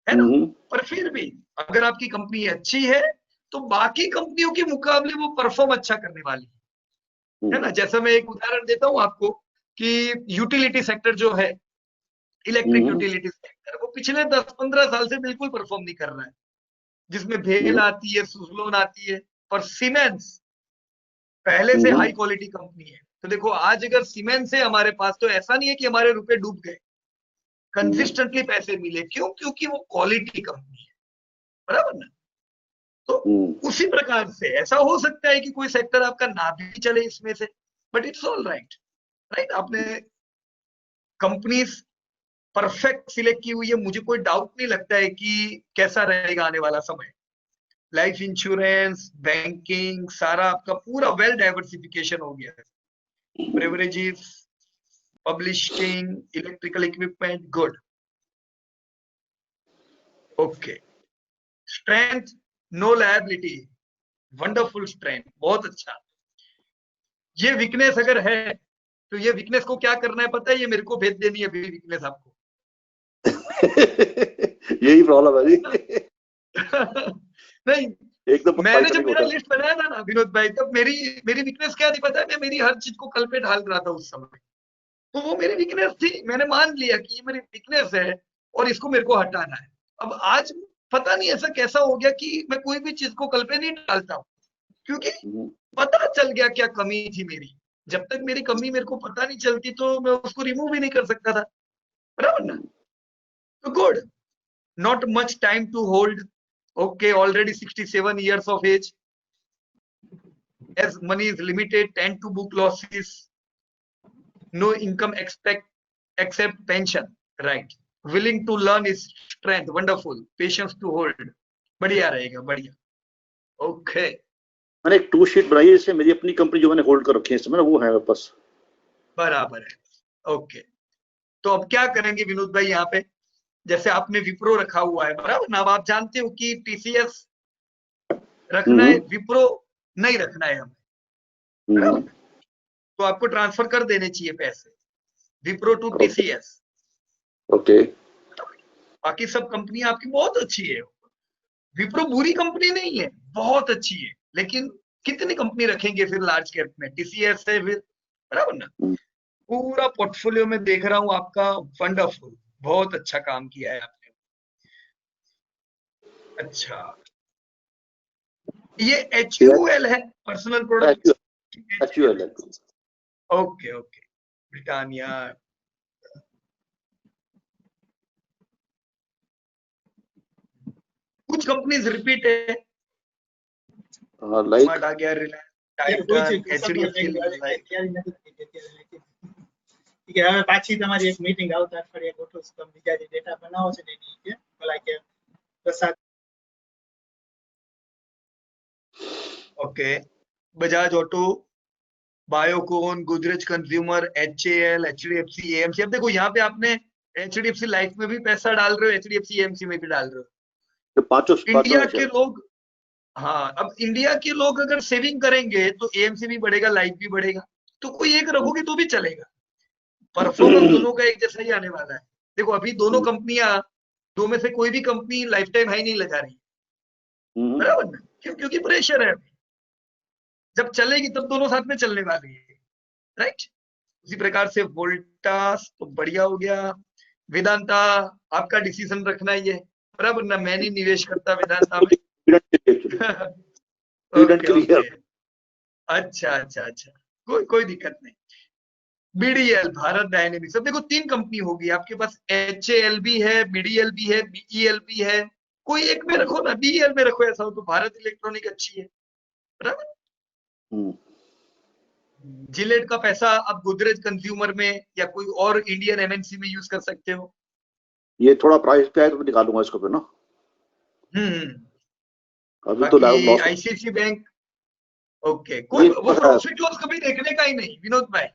है ना। पर फिर भी अगर आपकी कंपनी अच्छी है तो बाकी कंपनियों के मुकाबले वो परफॉर्म अच्छा करने वाली है ना। जैसा मैं एक उदाहरण देता हूं आपको कि यूटिलिटी सेक्टर जो है, इलेक्ट्रिक यूटिलिटी सेक्टर, वो पिछले 10-15 साल से बिल्कुल परफॉर्म नहीं कर रहा है, जिसमें भेल आती है, सुजलोन आती है। पर सीमेंस पहले से हाई क्वालिटी कंपनी है, तो देखो आज अगर सीमेंस है हमारे पास तो ऐसा नहीं है कि हमारे रुपए डूब गए, कंसिस्टेंटली पैसे मिले। क्यों? क्योंकि वो क्वालिटी कंपनी है, बराबर ना। तो उसी प्रकार से ऐसा हो सकता है कि कोई सेक्टर आपका ना भी चले इसमें से, but it's all right, right. आपने कंपनीज परफेक्ट सिलेक्ट की हुई है, मुझे कोई डाउट नहीं लगता है कि कैसा रहेगा आने वाला समय। लाइफ इंश्योरेंस, बैंकिंग, सारा आपका पूरा वेल डाइवर्सिफिकेशन हो गया है। Beverages, publishing, electrical equipment, good, okay. Strength, no liability, wonderful strength, बहुत अच्छा। ये वीकनेस अगर है तो ये वीकनेस को क्या करना है पता है? ये मेरे को भेज देनी है अभी वीकनेस आपको। यही प्रॉब्लम है जी। नहीं, एकदम मैंने जब मेरा होता है। लिस्ट बनाया था ना विनोद भाई, तब मेरी वीकनेस क्या थी पता है? मैं मेरी हर चीज को कल पे ढाल रहा था उस समय, तो वो मेरी वीकनेस थी। मैंने मान लिया कि ये मेरी वीकनेस है और इसको मेरे को हटाना है। अब आज पता नहीं ऐसा कैसा हो गया कि मैं कोई भी चीज को कल पे नहीं डालता हूँ, क्योंकि पता चल गया क्या कमी थी मेरी। जब तक मेरी कमी मेरे को पता नहीं चलती तो मैं उसको रिमूव भी नहीं कर सकता था, बराबर ना? तो good, not much time to hold. Okay, already 67 years of age. As money is limited, tend to book losses. No income expect except pension. Right. Willing to learn is strength. Wonderful. Patience to hold. बढ़िया रहेगा, बढ़िया। Okay. मैंने एक 2 sheet बनाई है, इससे मेरी अपनी कंपनी जो मैंने होल्ड कर रखी है इसमें, वो है मेरे पास। बराबर है। ओके, तो अब क्या करेंगे विनोद भाई यहाँ पे? जैसे आपने विप्रो रखा हुआ है, बराबर ना? अब आप जानते हो कि टीसीएस रखना है, विप्रो नहीं रखना है हमें, बराबर? तो आपको ट्रांसफर कर देने चाहिए पैसे विप्रो टू टीसीएस। ओके। बाकी सब कंपनी आपकी बहुत अच्छी है। विप्रो बुरी कंपनी नहीं है, बहुत अच्छी है, लेकिन कितनी कंपनी रखेंगे फिर लार्ज कैप में? टीसीएस है फिर, बराबर ना? पूरा पोर्टफोलियो में देख रहा हूं आपका, वंडरफुल, बहुत अच्छा काम किया है आपने। अच्छा, ये HUL है, पर्सनल प्रोडक्ट? HUL है। Okay okay, Britannia. कुछ कंपनीज रिपीट है, लाइक स्मार्ट आ गया, रिलायंस, टाइटन, HDFC लाइफ। કે હવે પાછી તમારી એક મીટિંગ આવતા અઠવાડિયે ગોઠવો છો, તમે બીજા જે ડેટા બનાવો છો ને એની કે ભલા કે પ્રસાદ। Okay, Bajaj auto, Biocon, Godrej consumer, HAL, HDFC, AMC। अब देखो यहाँ पे आपने HDFC लाइफ में भी पैसा डाल रहे हो, HDFC AMC में भी डाल रहे हो। पांचों इंडिया के लोग, हाँ, अब इंडिया के लोग अगर सेविंग करेंगे तो AMC भी बढ़ेगा, लाइफ भी बढ़ेगा, तो कोई एक रखोगे तो भी चलेगा। परफॉर्मेंस दोनों का एक जैसा ही आने वाला है। देखो अभी दोनों कंपनियां, दो में से कोई भी कंपनी लाइफ टाइम हाई नहीं लगा रही, बराबर ना? क्यों? क्योंकि प्रेशर है अभी। जब चलेगी तब दोनों साथ में चलने वाली है, राइट? उसी प्रकार से वोल्टास तो बढ़िया हो गया। वेदांता, आपका डिसीजन रखना ही है, बराबर ना? मैं नहीं निवेश करता वेदांता में। ओके ओके, अच्छा अच्छा अच्छा, कोई दिक्कत नहीं। BDL, Bharat dynamics. अब देखो 3 कंपनी होगी आपके पास, HAL भी है, BDL भी है, BEL भी है। कोई एक में रखो ना, BEL में रखो, ऐसा हो तो भारत इलेक्ट्रॉनिक अच्छी है, बराबर? जिलेट का पैसा आप गोदरेज कंज्यूमर में या कोई और इंडियन MNC में यूज कर सकते हो। ये थोड़ा प्राइस पे आए तो निकालूंगा इसको फिर ना। अभी तो बाकी ICICI बैंक, ओके, कोई वो प्रॉफिट लॉस कभी देखने का ही नहीं विनोद भाई।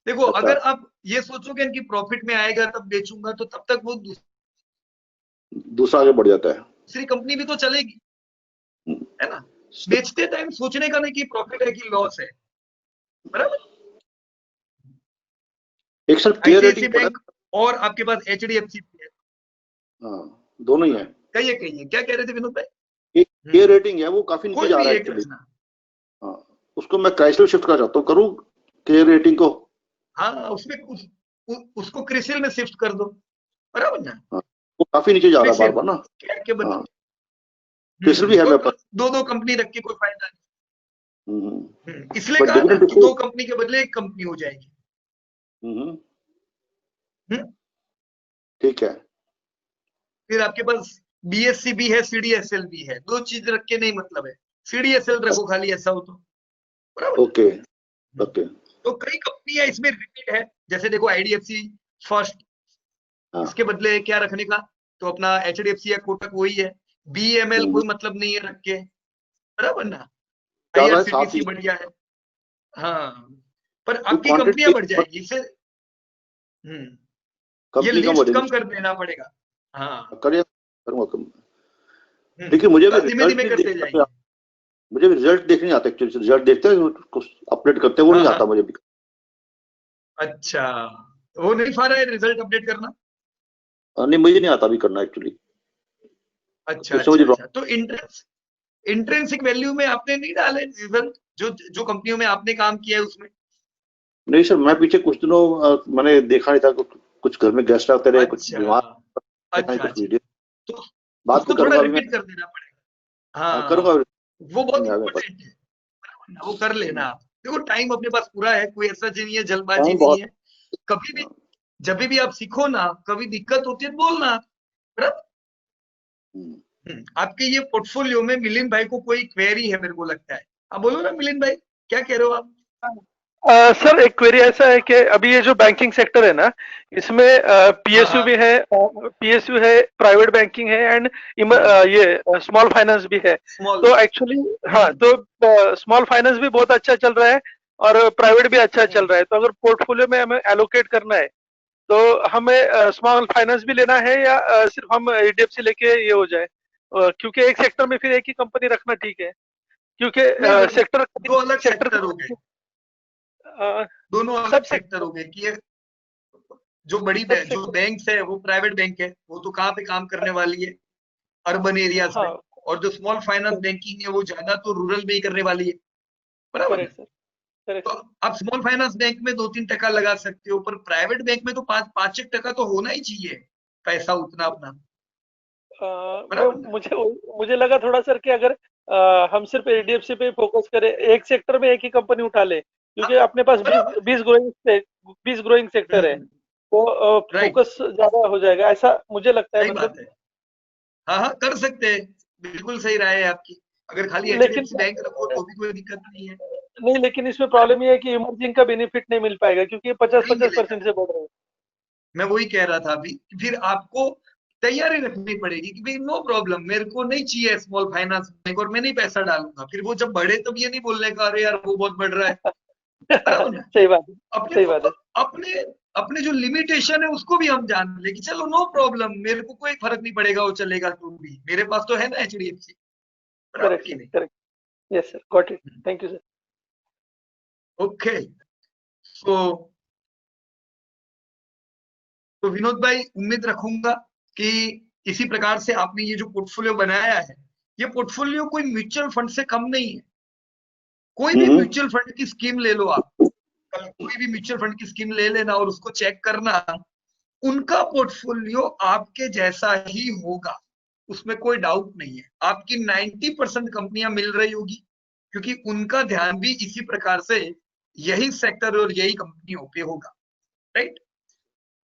देखो अगर आप ये सोचोगे कि प्रॉफिट में आएगा तब बेचूंगा, तो तब तक वो दूसरा आगे बढ़ जाता है, दूसरी कंपनी भी तो चलेगी, है ना? बेचते टाइम सोचने का नहीं कि प्रॉफिट है कि लॉस है, बराबर? एक सर ICICI बैंक और आपके पास HDFC भी है। हाँ, दोनों ही है। कहिए क्या कह रहे थे विनोद भाई? के रेटिंग है वो काफी नीचे जा रहा है एक्चुअली। हाँ, उसको मैं क्राइसिल शिफ्ट करना चाहता हूँ, करूँ के रेटिंग को? हाँ, उसमें उसको क्रिसिल में शिफ्ट कर दो, बराबर ना? हाँ, वो काफी नीचे जा रहा है बार बार ना। हाँ, क्रिसिल भी है मेरे पास। दो कंपनी रख के कोई फायदा नहीं, इसलिए कहा ना कि 2 कंपनी के बदले 1 कंपनी हो जाएगी। ठीक है। फिर आपके पास BSC भी है, CDSL भी है, 2 चीज रख के नहीं मतलब है। CDSL रखो खाली, ऐसा हो तो, बराबर? Okay okay. तो कई कंपनियां इसमें रिपीट है, जैसे देखो IDFC फर्स्ट, इसके बदले क्या रखने का? तो अपना HDFC या कोटक वही है। BML कोई मतलब नहीं है रख के, बराबर ना? IRCTC बढ़िया है, हाँ, पर आपकी कंपनियां बढ़ जाएगी इससे। ये लिस्ट कम कर देना पड़ेगा। हाँ, करूंगा कम। देखिए मुझे भी धीमे धीमे करते जाएंगे। मुझे भी रिजल्ट देखने नहीं आता एक्चुअली, रिजल्ट देखते हैं कुछ अपडेट करते हैं, वो नहीं आता मुझे भी। अच्छा, वो नहीं पा रहा है रिजल्ट अपडेट करना? नहीं मुझे नहीं आता अभी करना एक्चुअली। अच्छा अच्छा, तो इंट्रिंसिक वैल्यू में आपने नहीं डाले रिजल्ट, जो कंपनियों में आपने काम किया है उसमें? नहीं सर, मैं पीछे कुछ दिनों मैंने देखा नहीं था, कुछ घर में गेस्ट आते रहे, कुछ बीमार, कुछ वीडियो, तो बात उसको तो थोड़ा करूंगा रिपीट कर देना पड़ेगा। हाँ, करूंगा, वो बहुत इम्पोर्टेंट है, वो कर लेना आप। देखो टाइम अपने पास पूरा है, कोई ऐसा नहीं है, जल्दबाजी नहीं है। कभी भी जब भी आप सीखो ना, कभी दिक्कत होती है बोलना, बराबर। आपके ये पोर्टफोलियो में मिलिंद भाई को कोई क्वेरी है मेरे को लगता है, आप बोलो ना मिलिंद भाई, क्या कह रहे हो आप? सर एक क्वेरी ऐसा है कि अभी ये जो बैंकिंग सेक्टर है ना, इसमें पीएसयू भी है, पीएसयू है, प्राइवेट बैंकिंग है, एंड ये स्मॉल फाइनेंस भी है। तो एक्चुअली हाँ, तो स्मॉल फाइनेंस भी बहुत अच्छा चल रहा है और प्राइवेट भी अच्छा चल रहा है। तो अगर पोर्टफोलियो में हमें एलोकेट करना है तो हमें स्मॉल फाइनेंस भी लेना है या सिर्फ हम एचडीएफसी लेके ये हो जाए? क्योंकि एक सेक्टर में फिर एक ही कंपनी रखना ठीक है, क्योंकि सेक्टर दो अलग सेक्टर हो गए, दोनों अलग सब सेक्टर हो गए कि ये जो बड़ी जो बैंक है वो प्राइवेट बैंक है, वो तो कहाँ पे काम करने वाली है, अर्बन एरियाज में। और जो स्मॉल फाइनेंस बैंकिंग है वो ज्यादा तो रूरल में ही करने वाली है, बराबर। तो आप स्मॉल फाइनेंस बैंक में 2-3% लगा सकते हो, पर प्राइवेट बैंक में तो 5-5% तो होना ही चाहिए पैसा उतना अपना। मुझे लगा थोड़ा सर कि अगर हम सिर्फ एचडीएफसी पे फोकस करें, एक सेक्टर में एक ही कंपनी उठा ले, क्योंकि अपने पास 20 ग्रोइंग सेक्टर है, तो फोकस ज्यादा हो जाएगा, ऐसा मुझे लगता है। मतलब हाँ, कर सकते हैं, बिल्कुल सही राय है आपकी। अगर खाली एचडीएफसी बैंक रखो तो भी कोई दिक्कत नहीं है। नहीं, लेकिन इसमें प्रॉब्लम ये है कि इमर्जिंग का बेनिफिट नहीं मिल पाएगा, क्योंकि ये 50% से बढ़ रहा है। मैं वही कह रहा था अभी, फिर आपको तैयारी रखनी पड़ेगी कि भाई नो प्रॉब्लम, मेरे को नहीं चाहिए स्मॉल फाइनेंस बैंक और मैं नहीं पैसा डालूंगा। फिर वो जब बढ़े तब ये नहीं बोलने का अरे यार वो बहुत बढ़ रहा है, बराबर ना? सही बात है, अपने अपने अपने जो लिमिटेशन है उसको भी हम जान ले कि चलो नो प्रॉब्लम, मेरे को कोई फर्क नहीं पड़ेगा, वो चलेगा तो भी, मेरे पास तो है ना एचडीएफसी, बराबर कि नहीं? Correct, yes sir, got it, thank you sir. Okay, तो विनोद भाई, उम्मीद रखूंगा कि इसी प्रकार से आपने ये जो पोर्टफोलियो बनाया है, ये पोर्टफोलियो कोई म्यूचुअल फंड से कम नहीं है। कोई भी म्यूचुअल फंड की स्कीम ले लो आप, कल कोई भी म्यूचुअल फंड की स्कीम ले लेना और उसको चेक करना, उनका पोर्टफोलियो आपके जैसा ही होगा, उसमें कोई डाउट नहीं है। आपकी 90% कंपनियां मिल रही होगी, क्योंकि उनका ध्यान भी इसी प्रकार से यही सेक्टर और यही कंपनियों पे होगा, राइट?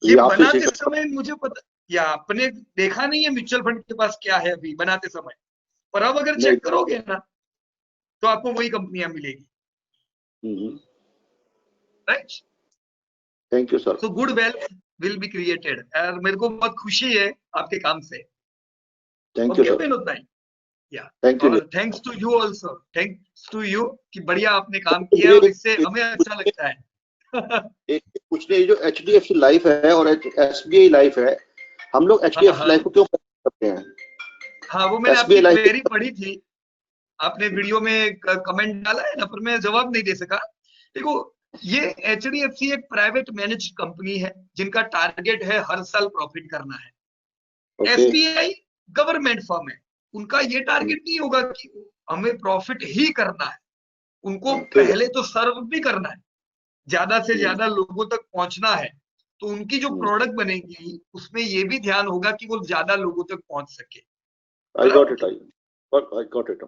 ये बनाते समय मुझे पता, या आपने देखा नहीं है म्यूचुअल फंड के पास क्या है अभी बनाते समय, पर अब अगर चेक करोगे ना तो आपको वही कंपनियां मिलेगी, right? Thank you sir. So good wealth will be created, और मेरे को बहुत खुशी है आपके काम से। Thank you sir. विनोद भाई, या thanks to you also, thanks to you कि बढ़िया आपने काम किया और इससे हमें अच्छा लगता है। कुछ नहीं, जो एचडीएफसी लाइफ है और एसबीआई लाइफ है, हम लोग एचडीएफसी लाइफ को क्यों करते हैं? हाँ, वो मैंने आपकी क्वेरी पढ़ी थी, आपने वीडियो में कमेंट डाला है ना, पर मैं जवाब नहीं दे सका। देखो, ये एचडीएफसी एक प्राइवेट मैनेज कंपनी है जिनका टारगेट है हर साल प्रॉफिट करना है। एसबीआई गवर्नमेंट फर्म है, उनका ये टारगेट नहीं होगा कि हमें प्रॉफिट ही करना है, उनको पहले तो सर्व भी करना है, ज्यादा से ज्यादा लोगों तक पहुंचना है। तो उनकी जो प्रोडक्ट बनेगी उसमें ये भी ध्यान होगा कि वो ज्यादा लोगों तक पहुंच सके। I got it.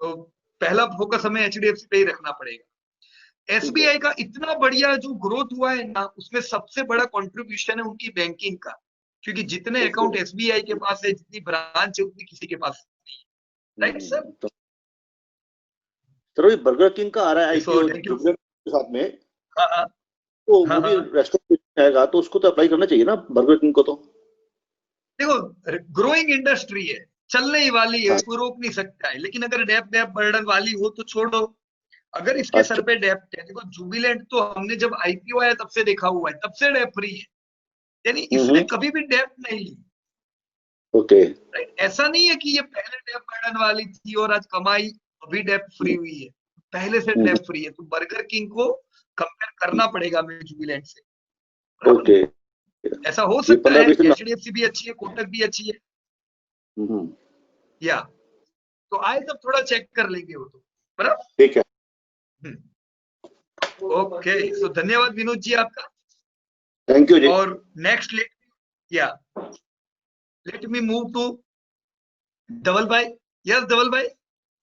तो पहला फोकस हमें एचडीएफसी पे ही रखना पड़ेगा। एसबीआई का इतना बढ़िया जो ग्रोथ हुआ है ना, उसमें सबसे बड़ा कंट्रीब्यूशन है उनकी बैंकिंग का, क्योंकि जितने अकाउंट एसबीआई के पास है, जितनी ब्रांच है, उतनी किसी के पास नहीं है, right sir? Sir, burger king का आ रहा है आईपीओ के साथ में, तो वो भी रेस्टोरेंट आएगा, तो उसको तो अप्लाई करना चाहिए ना बर्गर किंग को। तो देखो, ग्रोइंग इंडस्ट्री है, चलने ही वाली है, कोई रोक नहीं सकता है, लेकिन अगर डेप बर्डन वाली हो तो छोड़ो। अगर इसके सर पे डेप्ट है, देखो जुबिलेंट तो हमने जब आईपीओ आया तब से देखा हुआ है, तब से डेप फ्री है, यानी इसने कभी भी डेप्ट नहीं ली, ओके। राइट, ऐसा नहीं है कि ये पहले डेप बर्डन वाली थी और आज कमाई अभी डेप फ्री हुई है, पहले से डेप फ्री है। तो बर्गर किंग को कंपेयर करना पड़ेगा में जुबिलेंट से। ओके, ऐसा हो सकता है, 15-20 दिन एचडीएफसी भी अच्छी है, कोटक भी अच्छी है, या तो आए तब थोड़ा चेक कर लेंगे वो तो, बराबर। ठीक है। ओके, सो धन्यवाद विनोद जी आपका। थैंक यू जी। और next let me move to Dhaval भाई। यस धवल भाई,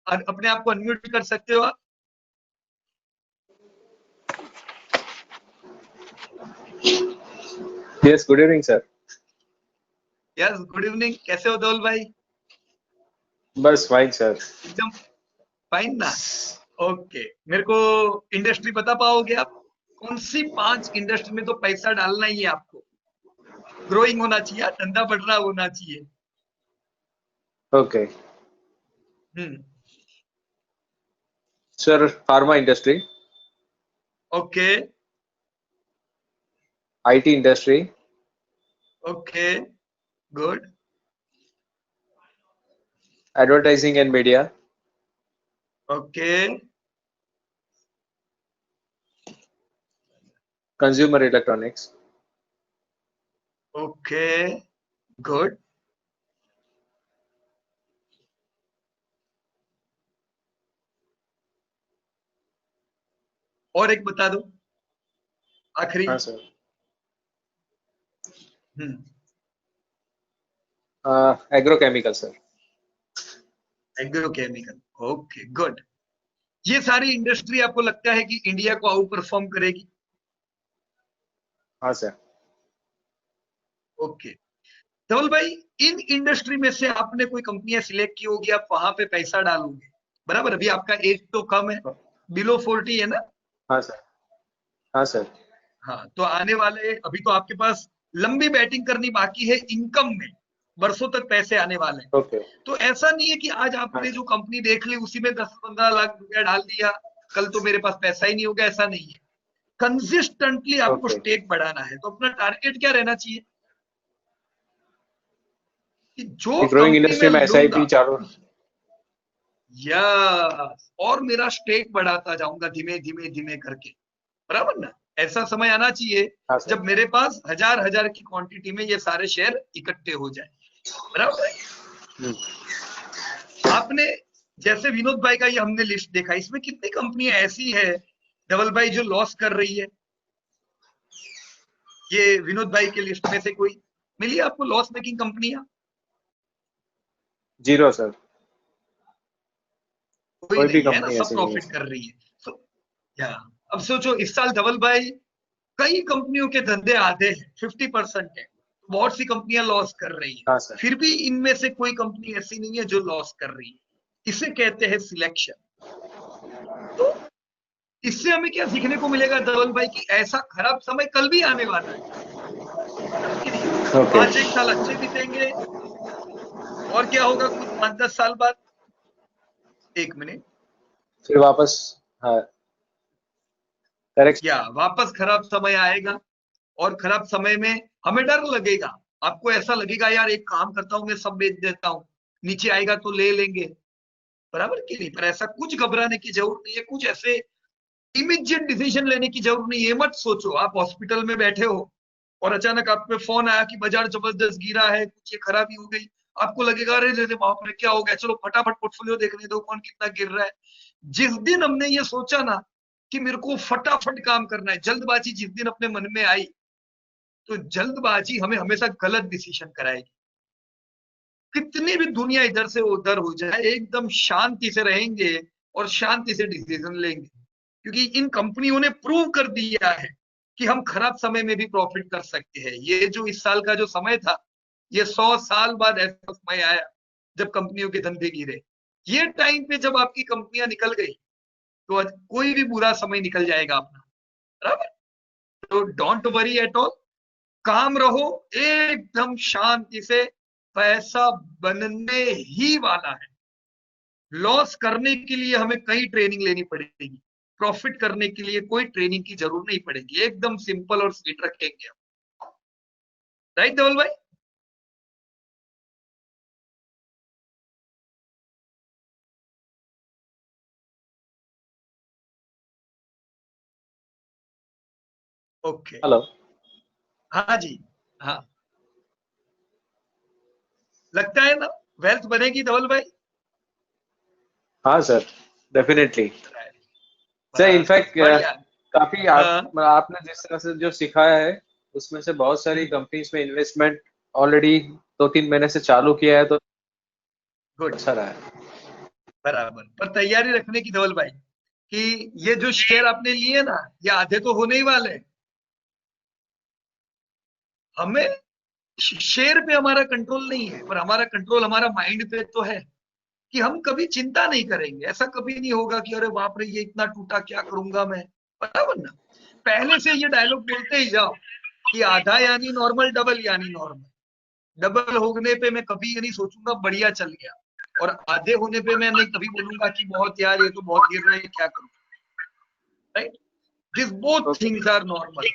अपने आप को अनम्यूट कर सकते हो आप। Yes, good evening sir. Yes good evening, कैसे हो धवल भाई? बस फाइन सर। एकदम फाइन ना? ओके, मेरे को इंडस्ट्री बता पाओगे आप? कौन सी 5 इंडस्ट्री में तो पैसा डालना ही है आपको? ग्रोइंग होना चाहिए, धंधा बढ़ रहा होना चाहिए। Okay sir, pharma industry, okay IT industry, okay good, advertising and media, okay consumer electronics, okay good, और एक बता दो आखिरी। हाँ sir, agrochemical sir. Agrochemical, okay good. ये सारी इंडस्ट्री आपको लगता है कि इंडिया को आउट परफॉर्म करेगी? हाँ सर। ओके धवल भाई, इन इंडस्ट्री में से आपने कोई कंपनियां सिलेक्ट की होगी, आप वहां पे पैसा डालोगे, बराबर। अभी आपका एज तो कम है, बिलो 40 है ना? हाँ सर। हाँ सर। हाँ, तो आने वाले, अभी तो आपके पास लंबी बैटिंग करनी बाकी है, इनकम में बरसों तक पैसे आने वाले हैं। ओके। तो ऐसा नहीं है कि आज हाँ आपने सर। जो कंपनी देख ली उसी में 10-15 लाख रुपया डाल दिया, कल तो मेरे पास पैसा ही नहीं होगा, ऐसा नहीं है। कंसिस्टेंटली आपको ओके। स्टेक बढ़ाना है। तो अपना टारगेट क्या रहना चाहिए कि जो ग्रोइंग कंपनी में इंडस्ट्री में लूंगा, एसआईपी चालू। या और मेरा स्टेक बढ़ाता जाऊंगा धीमे धीमे धीमे करके, बराबर ना? ऐसा समय आना चाहिए हाँ सर। जब मेरे पास हजार हजार की क्वांटिटी में ये सारे शेयर इकट्ठे हो जाए, बराबर है? आपने जैसे विनोद भाई का ये हमने लिस्ट देखा, इसमें कितनी कंपनियां ऐसी है धवल भाई जो लॉस कर रही है? ये विनोद भाई के लिस्ट में से कोई मिली आपको लॉस मेकिंग कंपनियां? Zero sir. कोई कोई भी नहीं है ना, कंपनी सब ऐसी नहीं है प्रॉफिट सर। कर रही है। तो या अब सोचो, इस साल धवल भाई कई कंपनियों के धंधे आधे हैं, 50% है, बहुत सी कंपनियां लॉस कर रही है, हाँ सर। फिर भी इनमें से कोई कंपनी ऐसी नहीं है जो लॉस कर रही है। इसे कहते हैं सिलेक्शन। तो इससे हमें क्या सीखने को मिलेगा धवल भाई कि ऐसा खराब समय कल भी आने वाला है, कि नहीं? ओके। 5 साल अच्छे बीतेंगे, और क्या होगा कुछ 5-10 साल बाद, 1 मिनट, फिर वापस। हाँ, करेक्ट। या वापस खराब समय आएगा। और खराब समय में हमें डर लगेगा, आपको ऐसा लगेगा यार एक काम करता हूं, मैं सब बेच देता हूं, नीचे आएगा तो ले लेंगे, बराबर कि नहीं? पर ऐसा कुछ घबराने की जरूरत नहीं है, कुछ ऐसे इमीडिएट डिसीजन लेने की जरूरत नहीं है। मत सोचो आप हॉस्पिटल में बैठे हो और अचानक आप पे फोन आया कि बाजार जबरदस्त गिरा है, कुछ ये खराबी हो गई, आपको लगेगा अरे रे बाप रे क्या हो गया, चलो फटाफट पोर्टफोलियो देखने दो कौन कितना गिर रहा है। जिस दिन हमने ये सोचा ना कि मेरे को फटाफट काम करना है, जल्दबाजी जिस दिन अपने मन में आई, तो जल्दबाजी हमें हमेशा गलत डिसीजन कराएगी। कितनी भी दुनिया इधर से उधर हो जाए, एकदम शांति से रहेंगे और शांति से डिसीजन लेंगे, क्योंकि इन कंपनियों ने प्रूव कर दिया है कि हम खराब समय में भी प्रॉफिट कर सकते हैं। ये जो इस साल का जो समय था, ये 100 साल बाद ऐसा समय आया जब कंपनियों के धंधे गिरे। ये टाइम पे जब आपकी कंपनियां निकल गई, तो आज कोई भी बुरा समय निकल जाएगा अपना, बराबर? तो डोंट वरी एट ऑल, काम रहो एकदम शांति से, पैसा बनने ही वाला है। लॉस करने के लिए हमें कई ट्रेनिंग लेनी पड़ेगी, प्रॉफिट करने के लिए कोई ट्रेनिंग की जरूरत नहीं पड़ेगी, एकदम सिंपल और स्वीट रखेंगे हम। राइट धवल भाई? Okay, hello. हाँ जी, हाँ, लगता है ना वेल्थ बनेगी धवल भाई। हाँ सर, डेफिनेटली सर। बस इनफैक्ट बढ़िया। काफी हाँ, आपने जिस तरह से जो सिखाया है उसमें से बहुत सारी कंपनीज में इन्वेस्टमेंट ऑलरेडी 2-3 महीने से चालू किया है, तो गुड, अच्छा रहा है। बराबर। पर तैयारी रखने की धवल भाई कि ये जो शेयर आपने लिए ना, ये आधे तो होने ही वाले हैं। हमें शेयर पे हमारा कंट्रोल नहीं है, पर हमारा कंट्रोल हमारा माइंड पे तो है कि हम कभी चिंता नहीं करेंगे। ऐसा कभी नहीं होगा कि अरे बाप रे ये इतना टूटा, क्या करूंगा मैं, बराबर ना। पहले से ये डायलॉग बोलते ही जाओ कि आधा यानी नॉर्मल, डबल यानी नॉर्मल। डबल होने पे मैं कभी ये नहीं सोचूंगा बढ़िया चल गया, और आधे होने पे मैं नहीं कभी बोलूंगा कि बहुत यार ये तो बहुत गिर रहा है, क्या करूं। Right, this both okay. Things are normal.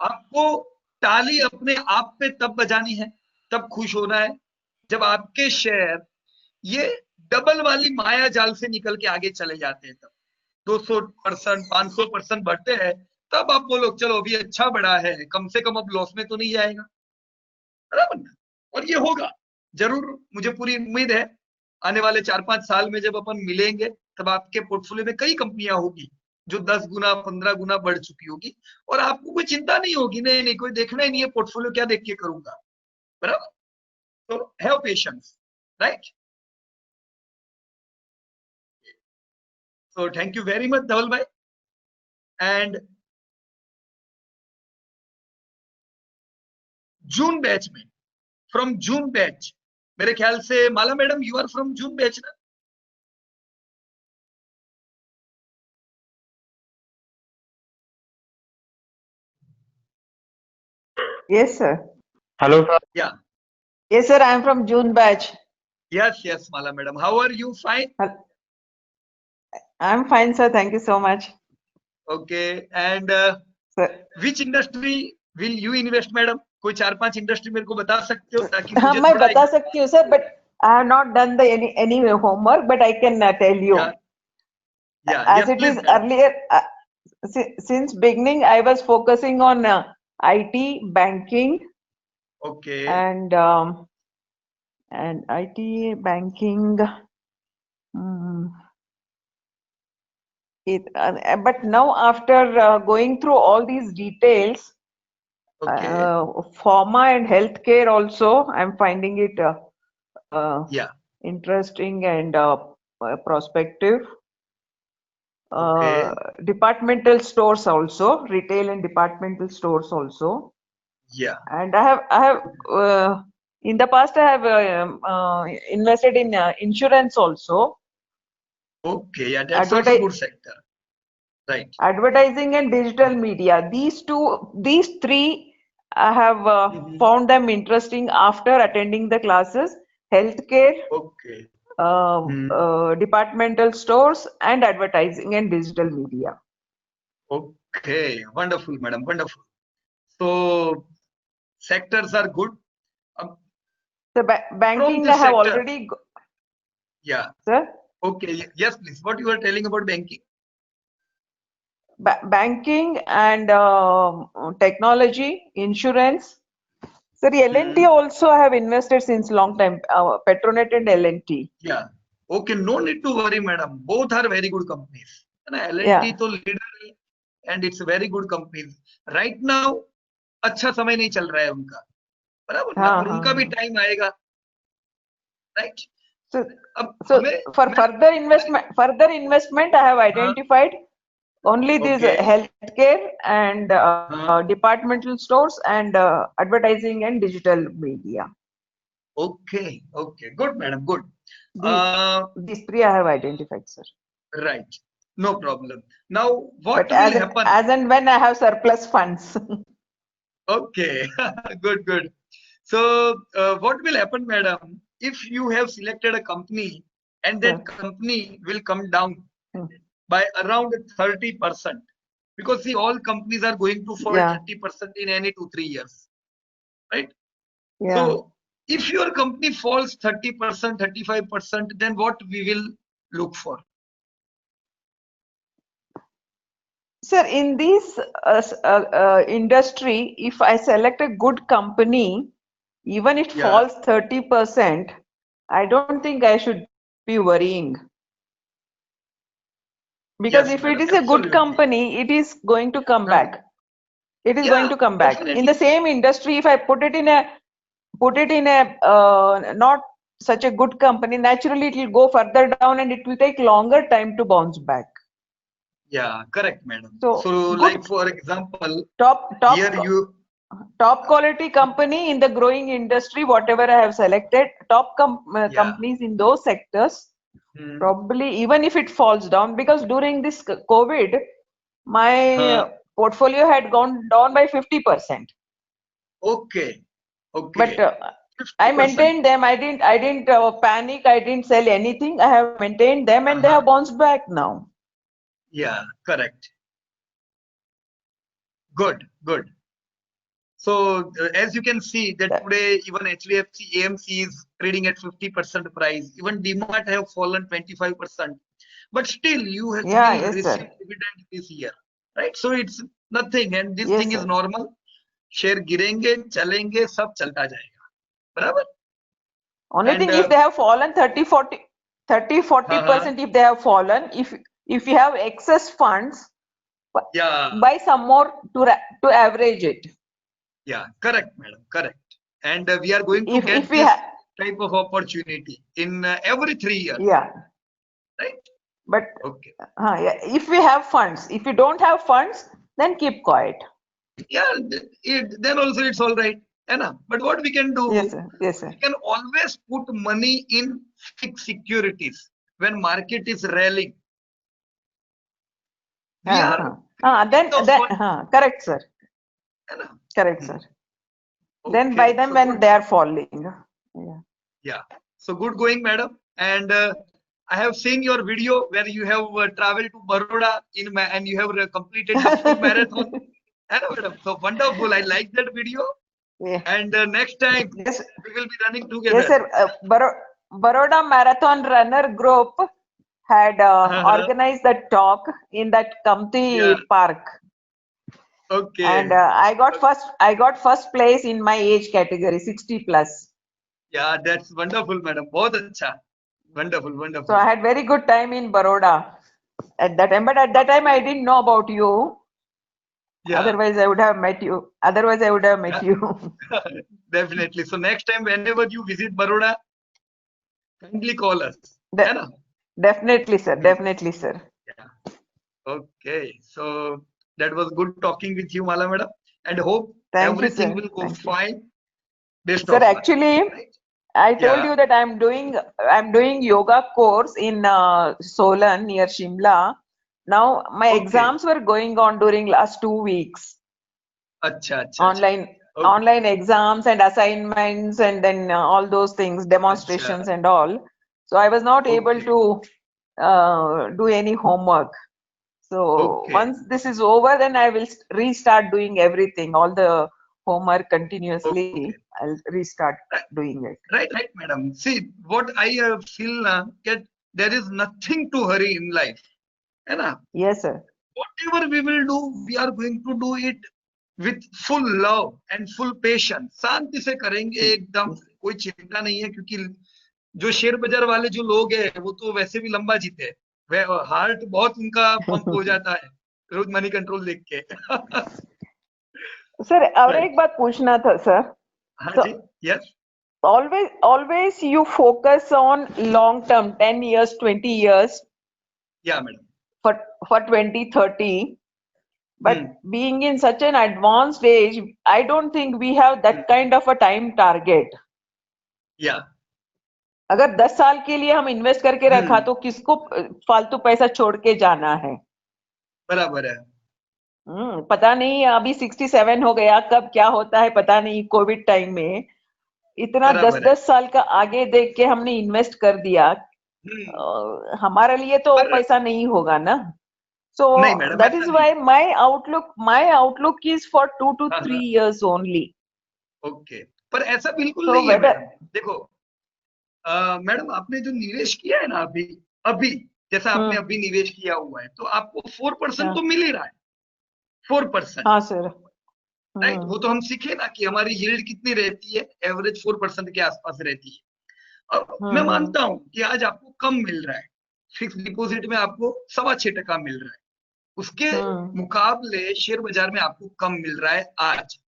आपको ताली अपने आप पे तब बजानी है, तब खुश होना है जब आपके शेयर ये डबल वाली माया जाल से निकल के आगे चले जाते हैं। तब 200%, 500% बढ़ते हैं, तब आप बोलो चलो अभी अच्छा बढ़ा है, कम से कम अब लॉस में तो नहीं जाएगा, बराबर ना। और ये होगा जरूर, मुझे पूरी उम्मीद है आने वाले 4-5 साल में जब अपन मिलेंगे तब आपके पोर्टफोलियो में कई कंपनियां होगी जो 10 गुना 15 गुना बढ़ चुकी होगी, और आपको कोई चिंता नहीं होगी, नहीं नहीं कोई देखना ही नहीं है पोर्टफोलियो, क्या देख के करूंगा, बराबर। तो have patience, right. So thank you very much Dhaval भाई। एंड जून बैच में, फ्रॉम जून बैच, मेरे ख्याल से Mala madam you are from June batch ना। Yes, sir. Hello sir. Yeah Yes, sir. I am from June batch. Yes yes Mala madam, how are you? Fine, I'm fine, sir. Thank you so much, okay. And sir. Which industry will you invest madam? कोई 4-5 industry मेरे को बता सकते हो ताकि हाँ मुझे मैं थोड़ा बता सकती हूँ, sir. But I have not done the any homework, but I can tell you. As या it please is madam. earlier, since beginning, I was focusing on IT, banking, okay, and IT, banking. mm, but now after going through all these details, okay, pharma and healthcare also, I'm finding it या interesting and prospective. Okay, Departmental stores also, retail and departmental stores also. या And I have in the past I have invested in insurance also. Okay, yeah that's also good sector, right. Advertising and digital media. These three, I have found them interesting after attending the classes. Healthcare, okay, departmental stores, and advertising and digital media. Okay, wonderful madam, wonderful. So sectors are good. The From banking I this have sector, already, yeah, sir. okay, yes, please. What you are telling about banking? Banking and technology, insurance. Sir, L&T also I have invested since long time. Petronet and L&T. Yeah. Okay, no need to worry, madam. Both are very good companies. And L&T Yeah. तो leader है, and it's very good companies. Right now, अच्छा समय नहीं चल रहा है उनका, बराबर ना, पर उनका भी टाइम आएगा, राइट। So, अब so हमें for further investment, I have identified only these okay, healthcare and departmental stores and advertising and digital media. okay, okay, good, madam, good. These three I have identified, sir. Right, no problem. Now, what But will happen? as and when I have surplus funds. Okay, good, good. So, what will happen, madam, if you have selected a company and that company will come down by around 30%? Because see, all companies are going to fall 30% in any 2-3 years, right? Yeah. So, if your company falls 30%, 35%, then what we will look for? Sir, in this industry, if I select a good company, even it Yeah. falls 30%, I don't think I should be worrying. Because Yes, if it madam. is a good Absolutely. company, it is going to come back. It is going Yeah, to come back. In definitely. the same industry, if I put it in a not such a good company, naturally it will go further down and it will take longer time to bounce back. Yeah, correct, madam. So So, good like for example, top here you. quality company in the growing industry, whatever I have selected, top Yeah. companies in those sectors, Hmm. probably even if it falls down, because during this COVID, my portfolio had gone down by 50%. Okay. But Okay. I 50%. maintained them. I didn't panic. I didn't sell anything. I have maintained them, and they have bounced back now. Yeah, correct. Good, good. So as you can see that today even HDFC AMC is trading at 50% price. Even DMart have fallen 25%. But still you have Yeah, will yes, receive sir. dividend this year, right? So it's nothing, and this Yes, thing is sir. normal. Share गिरेंगे चलेंगे सब चलता जाएगा, बराबर? Only And thing, if they have fallen 30-40%, if they have fallen, if you have excess funds, yeah, buy some more to average it. yeah, correct, madam, correct. And we are going to If get we this have, type of opportunity in every 3 years, yeah, right? but Okay. yeah, if we have funds, if you don't have funds, then keep quiet. Yeah, then also it's all right, है ना? But what we can do, Yes, sir. Yes, sir. we can always put money in fixed securities when market is rallying. We are Then the fund, correct, sir. है ना? Correct, sir. Then buy Okay, them so when good. they are falling. Yeah. Yeah, so good going, madam. And I have seen your video where you have traveled to Baroda and you have completed the full marathon. Hello, madam. So wonderful. I like that video. Yeah. And next time Yes, we will be running together. yes, sir. Baroda Marathon Runner Group had organized that talk in that Kamti Yeah. Park, Okay. and I got first place in my age category, 60 plus. Yeah, that's wonderful, madam. बहुत अच्छा. Wonderful, wonderful. So I had very good time in Baroda at that time, but at that time I didn't know about you. Yeah. Otherwise, I would have met you. Otherwise, I would have met you. Definitely. So next time, whenever you visit Baroda, kindly call us. De- है ना? Definitely, sir. Definitely, sir. Yeah. Okay. So that was good talking with you, Mala madam, and hope Thank you, everything sir. will go Thank you. fine. Best Sir, of luck. actually, Right? I told Yeah. you that I'm doing yoga course in Solan near Shimla. Now my Okay. exams were going on during last 2 weeks. अच्छा, अच्छा, Online अच्छा. online exams and assignments and then all those things, demonstrations and all. So I was not able Okay. to do any homework. So Okay. once this is over, then I will restart doing everything, all the homework continuously. Okay. I'll restart doing it. Right, right, madam. See, what I feel that there is nothing to hurry in life. है ना? Yes, sir. Whatever we will do, we are going to do it with full love and full patience. शांति से करेंगे एकदम, कोई चिंता नहीं है, क्योंकि जो शेयर बाजार वाले जो लोग हैं वो तो वैसे भी लंबा जीते हैं, वे हार्ट बहुत उनका पंप हो जाता है रोज मनी कंट्रोल देख के. सर और एक बात पूछना था सर. हाँ जी, yes. Always you focus on long term, 10 years, 20 years. Yeah, madam. For 2030. But being in such an advanced age, I don't think we have that kind of a time target. Yeah. अगर 10 साल के लिए हम invest करके रखा तो किसको फालतू पैसा छोड़ के जाना है? बराबर है. पता नहीं, अभी 67 हो गया, कब क्या होता है पता नहीं. कोविड टाइम में इतना 10-10 साल का आगे देख के हमने इन्वेस्ट कर दिया, हमारे लिए तो पैसा नहीं होगा ना. So that is why my outlook is for 2 to 3 years only. Okay. पर ऐसा बिल्कुल नहीं है मैडम. देखो मैडम, आपने जो निवेश किया है ना अभी जैसा आपने अभी निवेश किया हुआ है, तो आपको 4% तो मिल ही रहा है. 4%, हाँ सर। राइट। वो तो हम सीखे ना कि हमारी यील्ड कितनी रहती है, एवरेज 4% के आसपास रहती है। अब मैं मानता हूं कि आज आपको कम मिल रहा है, फिक्स डिपॉजिट में आपको 6.25% मिल रहा है, उसके मुकाबले शेयर बाजार में आपको कम मिल रहा है। आज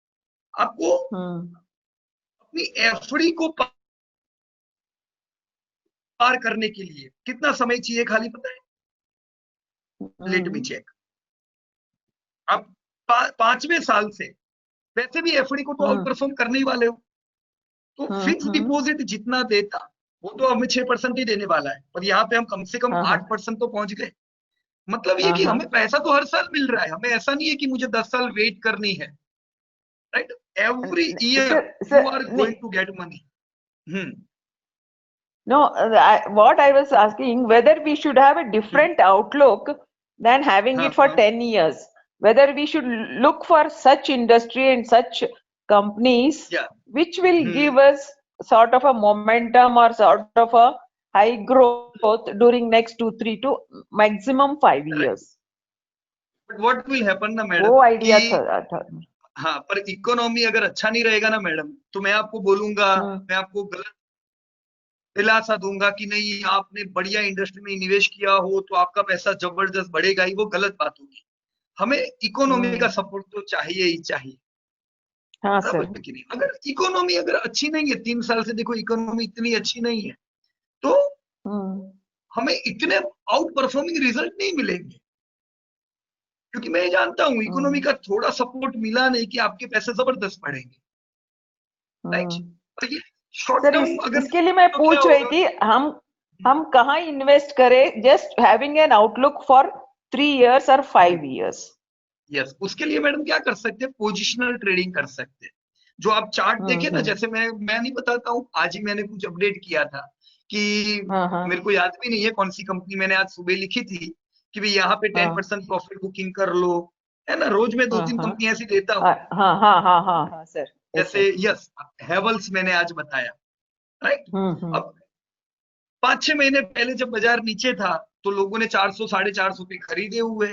आपको अपनी एफडी को पार करने के लिए कितना समय चाहिए खाली पता है? Let me check. आप 5वें साल से वैसे भी एफडी को तो आउट परफॉर्म करने ही वाले हो, तो फिक्स डिपॉजिट जितना देता वो तो हमें 6% ही देने वाला है, पर यहाँ पे हम कम से कम 8% तो पहुंच गए। मतलब ये कि हमें पैसा तो हर साल मिल रहा है, हमें ऐसा नहीं है कि मुझे 10 साल वेट करनी है, right. Every year you are going to get money. No, what I was asking, whether we should have a different outlook than having it for 10 years, whether we should look for such industry and such companies which will give us sort of a momentum or sort of a high growth during next 2, 3 to maximum 5 years. But what will happen ना madam, वो idea था। हाँ, पर economy अगर अच्छा नहीं रहेगा ना मैडम, तो मैं आपको बोलूंगा, मैं आपको गलत दिलासा दूंगा कि नहीं आपने बढ़िया इंडस्ट्री में निवेश किया हो तो आपका पैसा जबरदस्त बढ़ेगा ही, वो गलत बात होगी। हमें इकोनॉमी का सपोर्ट तो चाहिए ही चाहिए। हाँ सर। कि नहीं, अगर इकोनॉमी अगर अच्छी नहीं है, 3 साल से देखो इकोनॉमी इतनी अच्छी नहीं है, तो हमें इतने आउट परफॉर्मिंग रिजल्ट नहीं मिलेंगे, क्योंकि मैं जानता हूं इकोनॉमी का थोड़ा सपोर्ट मिला नहीं कि आपके पैसे जबरदस्त बढ़ेंगे, राइट। सर इसके लिए मैं पूछ रही थी, हम कहाँ इन्वेस्ट करें, just having an outlook for 3 years और 5 years। यस, उसके लिए मैडम क्या कर सकते हैं, पोजिशनल ट्रेडिंग कर सकते हैं। जो आप चार्ट देखे ना, जैसे मैं नहीं बताता हूँ, आज ही मैंने कुछ अपडेट किया था कि मेरे को याद भी नहीं है कौन सी कंपनी मैंने आज सुबह लिखी थी कि भाई यहाँ पे 10% प्रॉफिट बुकिंग कर लो, है ना। रोज में 2-3 कंपनी ऐसी देता हूँ। हाँ सर। जैसे यस, हेवल्स मैंने आज बताया, राइट। अब 5-6 महीने पहले जब बाजार नीचे था तो लोगों ने 400-450 पे खरीदे हुए।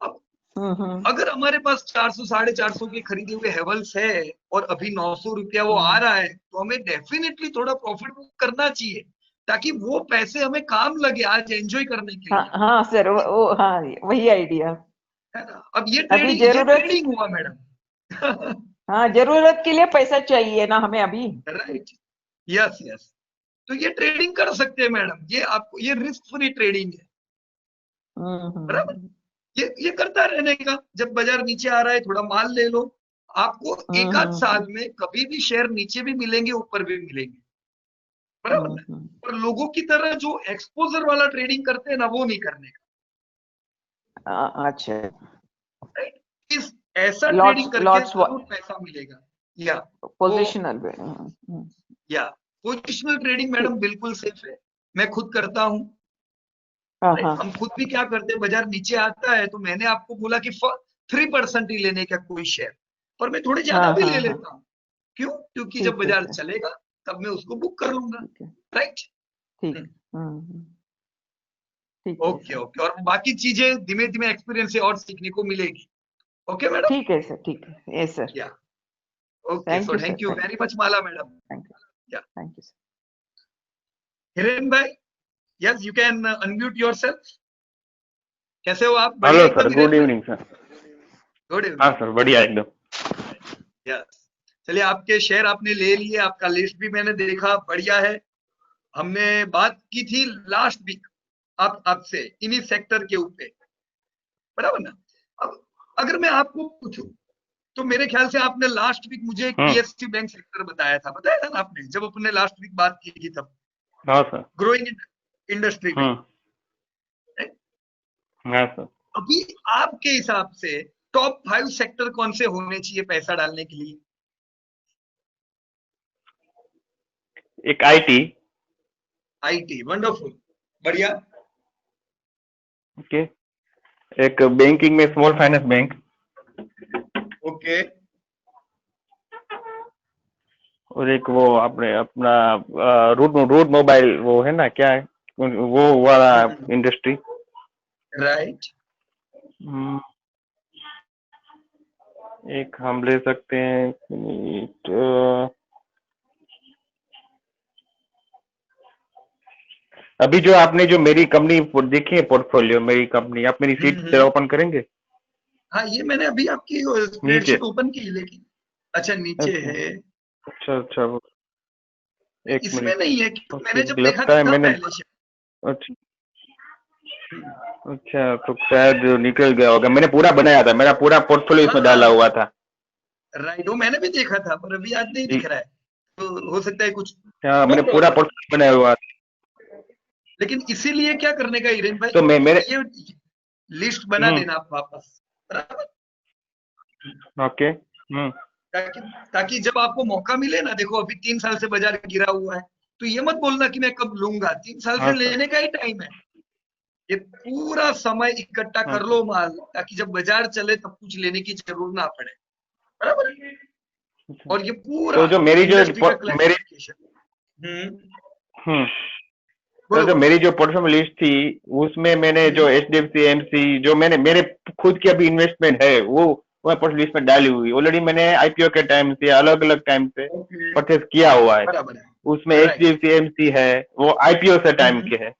अब अगर हमारे पास 400-450 के खरीदे हुए हेवल्स है और अभी 900 रुपया वो आ रहा है, तो हमें डेफिनेटली थोड़ा प्रॉफिट बुक करना चाहिए, ताकि वो पैसे हमें काम लगे आज एंजॉय करने के लिए। हाँ सर, हाँ वही आइडिया है ना। अब ये ट्रेडिंग हुआ मैडम। हाँ, जरूरत के लिए पैसा चाहिए ना हमें अभी, राइट। यस यस, तो ये ट्रेडिंग कर सकते हैं मैडम, ये आपको ये रिस्क फ्री ट्रेडिंग है, बराबर। ये करता रहने का, जब बाजार नीचे आ रहा है थोड़ा माल ले लो, आपको 1-8 साल में कभी भी शेयर नीचे भी मिलेंगे ऊपर भी मिलेंगे, बराबर ना। पर लोगों की तरह जो एक्सपोजर वाला ट्रेडिंग करते हैं ना, वो नहीं करने का। अच्छा, राइट। इस ऐसा ट्रेडिंग करके जरूर पैसा मिलेगा। या पोजिशनल ट्रेडिंग मैडम बिल्कुल सेफ है, मैं खुद करता हूँ। हम खुद भी क्या करते हैं, बाजार नीचे आता है तो मैंने आपको बोला कि 3% ही लेने का कोई शेयर, पर मैं थोड़े ज्यादा भी ले लेता हूँ। क्यों? क्योंकि जब बाजार चलेगा तब मैं उसको बुक कर लूंगा, राइट। ओके ओके, और बाकी चीजें धीमे धीमे एक्सपीरियंस से और सीखने को मिलेगी। ओके मैडम, ठीक है सर, ठीक है। Yes sir, yeah okay, so thank you very much Mala madam. Thank you sir. Hiren भाई, yes you can unmute yourself. कैसे हो आप? Hello sir, good evening sir. Good evening. हाँ सर, बढ़िया एकदम। यस, चलिए आपके शेयर आपने ले लिए, आपका लिस्ट भी मैंने देखा, बढ़िया है। हमने बात की थी लास्ट वीक आपसे इन्हीं सेक्टर के ऊपर, बराबर ना। अब अगर मैं आपको पूछूं तो मेरे ख्याल से आपने लास्ट वीक मुझे पीएसयू बैंक सेक्टर बताया था ना आपने, जब अपने लास्ट वीक बात की थी तब। हाँ सर। ग्रोइंग इंडस्ट्री में। हाँ सर। अभी आपके हिसाब से टॉप 5 सेक्टर कौन से होने चाहिए पैसा डालने के लिए? एक आईटी, वंडरफुल, बढ़िया। ओके, एक बैंकिंग में स्मॉल फाइनेंस बैंक। ओके, और एक वो अपना रूट मोबाइल, वो है ना क्या है वो वाला इंडस्ट्री, राइट। एक हम ले सकते हैं, अभी जो आपने जो मेरी कंपनी देखी है पोर्टफोलियो, मेरी कंपनी, आप मेरी सीट जरा ओपन करेंगे? हाँ, ये मैंने अभी आपकी नीचे स्प्रेडशीट ओपन की, लेकिन अच्छा नीचे है। अच्छा वो एक इसमें मिनट। नहीं है क्योंकि मैंने जब देखा लगता है था मैंने, पहले से। अच्छा अच्छा, तो शायद निकल गया होगा। मैंने पूरा बनाया था, मेरा पूरा पोर्टफोलियो इसमें डाला हुआ था। राइट, वो मैंने भी देखा था पर अभी आज नहीं दिख रहा है, तो हो सकता है कुछ। हाँ, नो मैंने पूरा प्रॉब्लम। पोर्टफोलियो बनाया हुआ था। लेकिन इसीलिए क्या करने का हिरेन भाई, तो मेरे ये लिस्ट बना लेना आप वापस, बराबर। ओके। ताकि ताकि जब आपको मौका मिले ना, देखो अभी 3 साल से बाजार गिरा हुआ है, तो ये मत बोलना कि मैं कब लूंगा, 3 साल हाँ से सर। लेने का ही टाइम है। ये पूरा समय इकट्ठा हाँ कर लो माल, ताकि जब बाजार चले तब कुछ लेने की जरूरत ना पड़े, बराबर। और ये पूरा तो जो मेरी जो इंडस्ट्री का मेरी क्लासिफिकेशन। तो बोलो जो बोलो। मेरी जो पोर्टफोलियो लिस्ट थी, उसमें मैंने जो HDFC AMC, जो मैंने मेरे खुद की अभी इन्वेस्टमेंट है, वो पोर्टफोलियो लिस्ट में डाली हुई ऑलरेडी। मैंने IPO के टाइम से अलग अलग टाइम से ओके, परचेज किया हुआ है। बराबर है। उसमें राइट। HDFC AMC है, वो IPO से टाइम के है।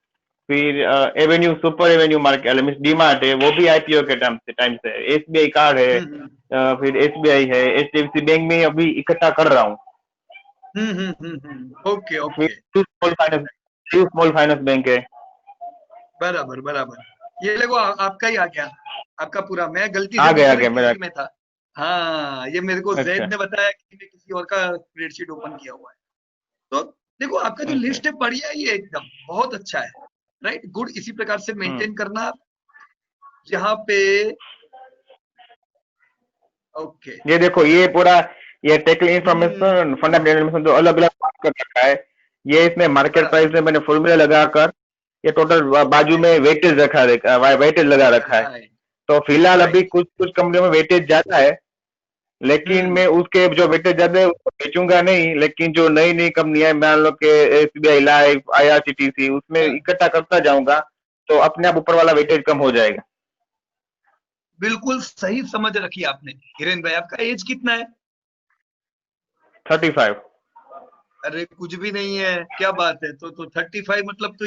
फिर Avenue, super Avenue market mean DMart है, वो भी IPO के टाइम से है। SBI कार्ड है, फिर SBI है, HDFC बैंक में अभी इकट्ठा कर रहा हूँ। ओके फिर ओके। स्मॉल फाइनेंस बैंक है। बराबर बराबर। ये देखो आपका ही आ गया, आपका पूरा। मैं गलती आ से गया दूसरे मेरा। किसी में था। हाँ, ये मेरे को अच्छा जैद ने बताया कि मैं किसी और का स्प्रेडशीट ओपन किया हुआ है। तो देखो आपका जो अच्छा। लिस्ट है बढ़िया ही है, एकदम बहुत अच्छा है। Right, good. इसी प्रकार से मेंटेन करना यहाँ पे। ओके। ये देखो, ये पूरा ये टेक्निकल इंफॉर्मेशन, फंडामेंटल इंफॉर्मेशन जो अलग अलग कर रखा है, ये इसमें मार्केट प्राइस में मैंने फॉर्मूला लगाकर ये टोटल बाजू में वेटेज वेटेज लगा रखा है। राइट तो फिलहाल अभी राइट। कुछ कुछ कंपनियों में वेटेज ज्यादा है, लेकिन मैं उसके जो वेटेज ज्यादा है उसको बेचूंगा नहीं। लेकिन जो नई नई कंपनियां है, मान लो कि SBI लाइफ, IRCTC, उसमें इकट्ठा करता जाऊंगा, तो अपने आप ऊपर वाला वेटेज कम हो जाएगा। बिल्कुल सही समझ रखी आपने हिरेन भाई। आपका एज कितना है? 35। अरे कुछ भी नहीं है, क्या बात है। तो 35 मतलब तो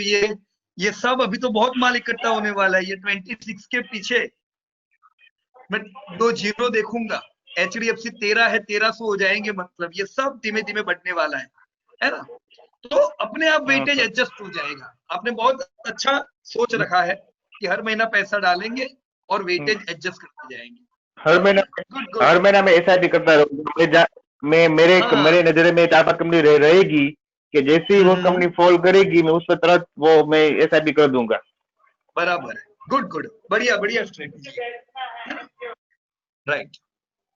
ये सब अभी तो बहुत माल इकट्ठा होने वाला है। ये 26 के पीछे मैं 2 जीरो देखूंगा। HDFC 13 है, 1300 हो जाएंगे। मतलब ये सब धीमे धीमे बढ़ने वाला है ना। तो अपने आप हाँ वेटेज सर। एडजस्ट हो जाएगा। आपने बहुत अच्छा सोच रखा है कि हर महीना पैसा डालेंगे और वेटेज एडजस्ट करते जाएंगे। हर महीना गुड गुड। हर महीना में SIP करता रहूंगा। मैं मेरे नजरे में 4-5 कंपनी रहेगी कि जैसे ही वो कंपनी फॉल करेगी, मैं उस पर तुरंत वो मैं SIP कर दूंगा। बराबर है। गुड गुड, बढ़िया बढ़िया स्ट्रेटेजी। राइट।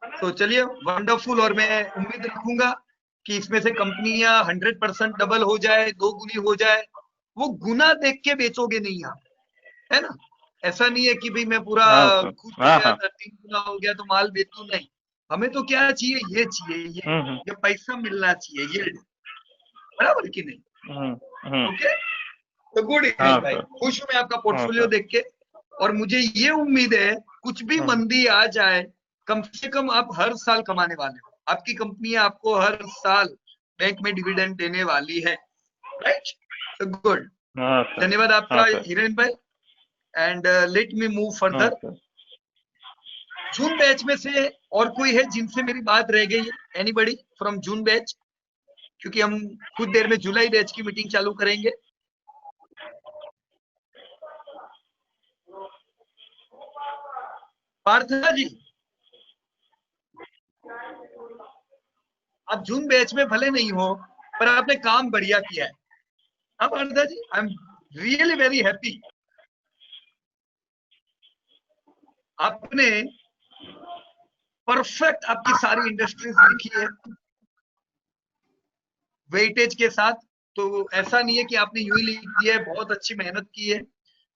तो चलिए, वंडरफुल। और मैं उम्मीद रखूंगा कि इसमें से कंपनियां 100% डबल हो जाए, 2 गुनी हो जाए। वो गुना देख के बेचोगे नहीं आप, है ना। ऐसा नहीं है कि भाई मैं पूरा हाँ सर। खुश हो हाँ गया हाँ। था, 3 गुना हो गया तो माल बेच दूं। नहीं, हमें तो क्या चाहिए, ये चाहिए, ये पैसा मिलना चाहिए, ये बराबर कि नहीं। ओके, तो गुड हाँ इवनिंग भाई। सर। खुश हूं मैं आपका हाँ पोर्टफोलियो सर। देख के। और मुझे ये उम्मीद है कुछ भी मंदी आ जाए, कम से कम आप हर साल कमाने वाले हो। आपकी कंपनियां आपको हर साल बैंक में डिविडेंड देने वाली है। राइट, तो गुड। हाँ सर। धन्यवाद आपका हाँ सर। हिरेन भाई। एंड लेट मी मूव हाँ फर्दर। सर। जून बैच में से और कोई है जिनसे मेरी बात रह गई है? Anybody from June batch? क्योंकि हम कुछ देर में जुलाई बैच की मीटिंग चालू करेंगे। पार्था जी, आप जून बैच में भले नहीं हो, पर आपने काम बढ़िया किया है। हाँ Partha ji, I am really very happy. आपने परफेक्ट आपकी सारी इंडस्ट्रीज लिखी है वेटेज के साथ। तो ऐसा नहीं है कि आपने यूं ही लिख दिया है, बहुत अच्छी मेहनत की है।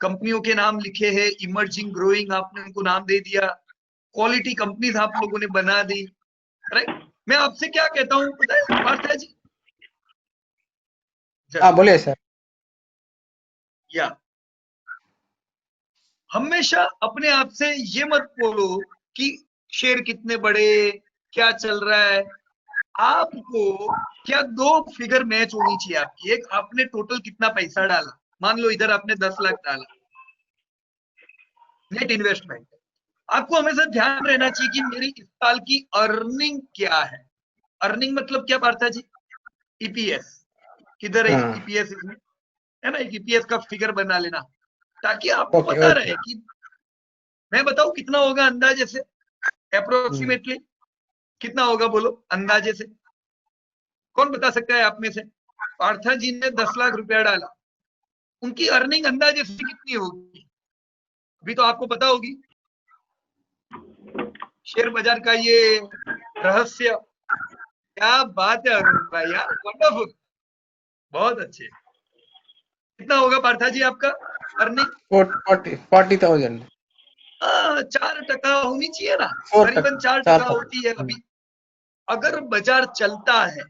कंपनियों के नाम लिखे हैं, इमर्जिंग, ग्रोइंग, आपने उनको नाम दे दिया। क्वालिटी कंपनीज आप लोगों ने बना दी। राइट। मैं आपसे क्या कहता हूं पता है पार्था जी? हाँ बोलिए सर। या हमेशा अपने आप से ये मत बोलो कि शेयर कितने बड़े, क्या चल रहा है। आपको क्या दो फिगर मैच होनी चाहिए आपकी। एक, आपने टोटल कितना पैसा डाला, मान लो इधर आपने 10 लाख डाला नेट इन्वेस्टमेंट, आपको हमेशा ध्यान रहना चाहिए कि मेरी इस साल की अर्निंग क्या है। अर्निंग मतलब क्या पार्था जी? ईपीएस। किधर है ईपीएस इसमें, है ना? एक ईपीएस का फिगर बना लेना ताकि आपको पता रहे कि मैं बताऊं कितना होगा अंदाजे से, अप्रोक्सीमेटली कितना होगा, बोलो अंदाजे से। कौन बता सकता है आप में से? पार्था जी ने 10 लाख रुपया डाला, उनकी अर्निंग अंदाजे से कितनी होगी? अभी तो आपको पता होगी। शेयर बाजार का ये रहस्य। क्या बात है अरुण भाई, यार वंडरफुल, बहुत अच्छे। कितना होगा पार्था जी आपका अर्निंग? 40,000। 4% होनी चाहिए ना, करीबन 4% होती है अभी। अगर बाजार चलता है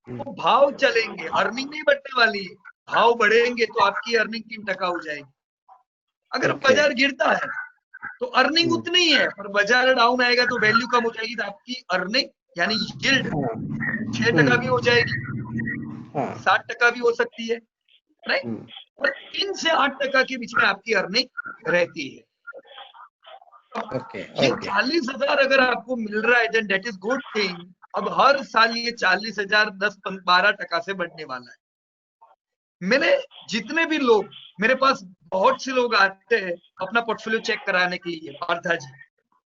तो भाव चलेंगे, अर्निंग नहीं बढ़ने वाली है। भाव बढ़ेंगे तो आपकी अर्निंग 3% हो जाएगी। अगर बाजार गिरता है तो अर्निंग उतनी ही है, पर बाजार डाउन आएगा तो वैल्यू कम हो जाएगी, तो आपकी अर्निंग यानी यील्ड 6% भी हो जाएगी, 7% भी हो सकती है, राइट? और 3 से 8% के बीच में आपकी अर्निंग रहती है। ये 40,000 अगर आपको मिल रहा है then that is good thing. अब हर साल ये 40,000 10-12% से बढ़ने वाला है। मैंने जितने भी लोग, मेरे पास बहुत से लोग आते हैं अपना पोर्टफोलियो चेक कराने के लिए, पार्था जी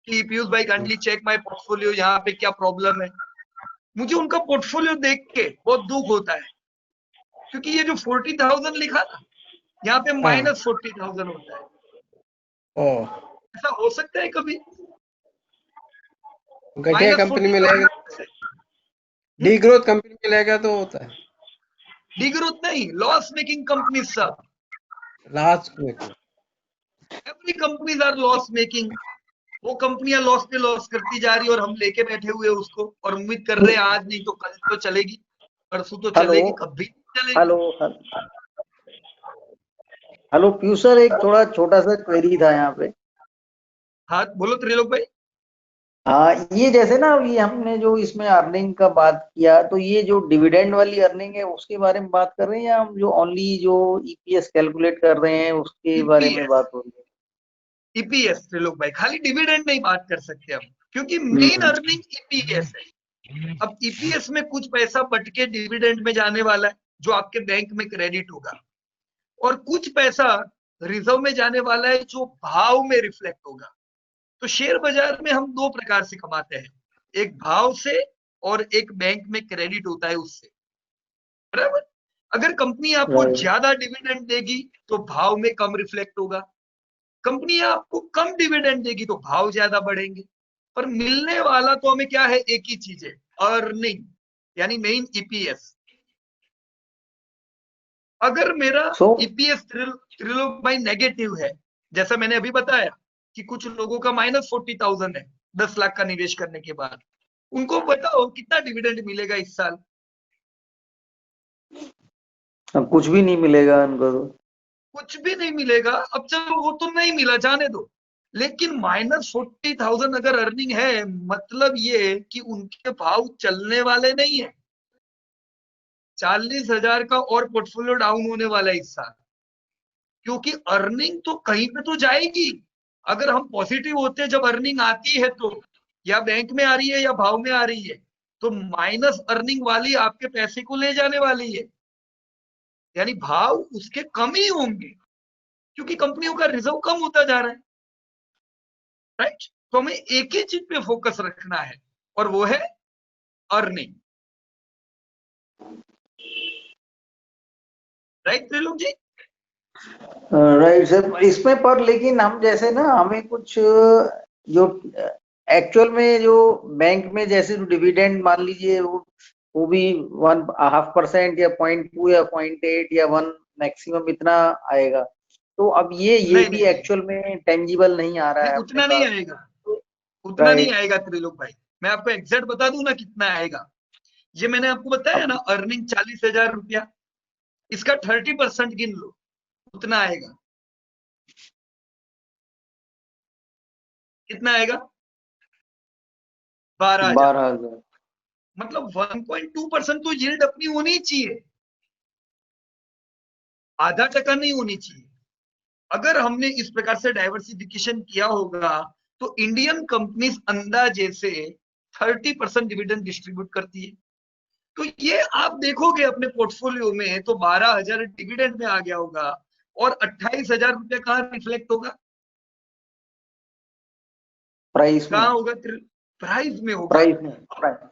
कि पीयूष भाई काइंडली चेक माय पोर्टफोलियो, यहाँ पे क्या प्रॉब्लम है। मुझे उनका पोर्टफोलियो देख के बहुत दुख होता है, क्योंकि ये जो 40,000 लिखा ना, यहाँ पे -40,000 होता है। ऐसा हो सकता है कभी? घटिया कंपनी में लेगा, डी ग्रोथ कंपनी में लेगा तो होता है। डी ग्रोथ नहीं, लॉस मेकिंग कंपनी सब, लास्ट में every companies are loss making. वो कंपनियां लॉस पे लॉस करती जा रही है और हम लेके बैठे हुए उसको, और उम्मीद कर रहे हैं आज नहीं तो कल तो चलेगी, परसों तो चलेगी, कभी चलेगी। हेलो पीयूष सर, एक थोड़ा छोटा सा क्वेरी था यहाँ पे। हाँ बोलो त्रिलोक भाई। हाँ, ये जैसे ना, ये हमने जो इसमें अर्निंग का बात किया, तो ये जो डिविडेंड वाली अर्निंग है उसके बारे में बात कर रहे हैं, या हम जो ओनली जो ईपीएस कैलकुलेट कर रहे हैं उसके बारे में बात हो रही है? ईपीएस त्रिलोक भाई, खाली डिविडेंड नहीं बात कर सकते हम, क्योंकि मेन अर्निंग ईपीएस है। अब ईपीएस में कुछ पैसा बट के डिविडेंड में जाने वाला है जो आपके बैंक में क्रेडिट होगा, और कुछ पैसा रिजर्व में जाने वाला है जो भाव में रिफ्लेक्ट होगा। तो शेयर बाजार में हम दो प्रकार से कमाते हैं, एक भाव से और एक बैंक में क्रेडिट होता है उससे, बराबर। अगर कंपनी आपको ज्यादा डिविडेंड देगी तो भाव में कम रिफ्लेक्ट होगा, कंपनी आपको कम डिविडेंड देगी तो भाव ज्यादा बढ़ेंगे, पर मिलने वाला तो हमें क्या है, एक ही चीज है, अर्निंग यानी मेन ईपीएस। अगर मेरा ईपीएस त्रिलोक भाई नेगेटिव है, जैसा मैंने अभी बताया कि कुछ लोगों का -40,000 है 10 लाख का निवेश करने के बाद, उनको बताओ कितना डिविडेंड मिलेगा इस साल? अब कुछ भी नहीं मिलेगा उनको, तो कुछ भी नहीं मिलेगा। अब चलो वो तो नहीं मिला, जाने दो, लेकिन -40,000 अगर अर्निंग है, मतलब ये कि उनके भाव चलने वाले नहीं है। 40,000 का और पोर्टफोलियो डाउन होने वाला है इस साल, क्योंकि अर्निंग तो कहीं पे तो जाएगी। अगर हम पॉजिटिव होते हैं जब अर्निंग आती है तो, या बैंक में आ रही है या भाव में आ रही है, तो माइनस अर्निंग वाली आपके पैसे को ले जाने वाली है, यानी भाव उसके कम ही होंगे, क्योंकि कंपनियों का रिजर्व कम होता जा रहा है, राइट? तो हमें एक ही चीज पे फोकस रखना है, और वो है earning, right Trilok ji? Right sir. इसमें पर लेकिन हम जैसे ना, हमें कुछ जो एक्चुअल में जो बैंक में जैसे डिविडेंड मान लीजिए वो भी 1.5% या 0.2 या 0.8 या 1 मैक्सिमम इतना आएगा, तो अब ये भी एक्चुअल में टेंजिबल नहीं आ रहा है उतना नहीं आएगा, उतना नहीं आएगा त्रिलोक भाई। मैं आपको एग्जैक्ट बता दूं ना कितना आएगा। ये मैंने आपको बताया ना, अर्निंग 40,000 रुपया, इसका 30% गिन लो, उतना आएगा। कितना आएगा? 12,000। 12,000। मतलब 1.2% तो यील्ड अपनी होनी चाहिए, आधा टका नहीं होनी चाहिए। अगर हमने इस प्रकार से डाइवर्सिफिकेशन किया होगा तो इंडियन कंपनीज अंदाजे से 30% डिविडेंड डिस्ट्रीब्यूट करती है। तो ये आप देखोगे अपने पोर्टफोलियो में तो 12,000 डिविडेंड में आ गया होगा और 28,000 रुपये कहाँ रिफ्लेक्ट होगा, प्राइस में, कहाँ होगा, प्राइस में होगा। प्राइस में,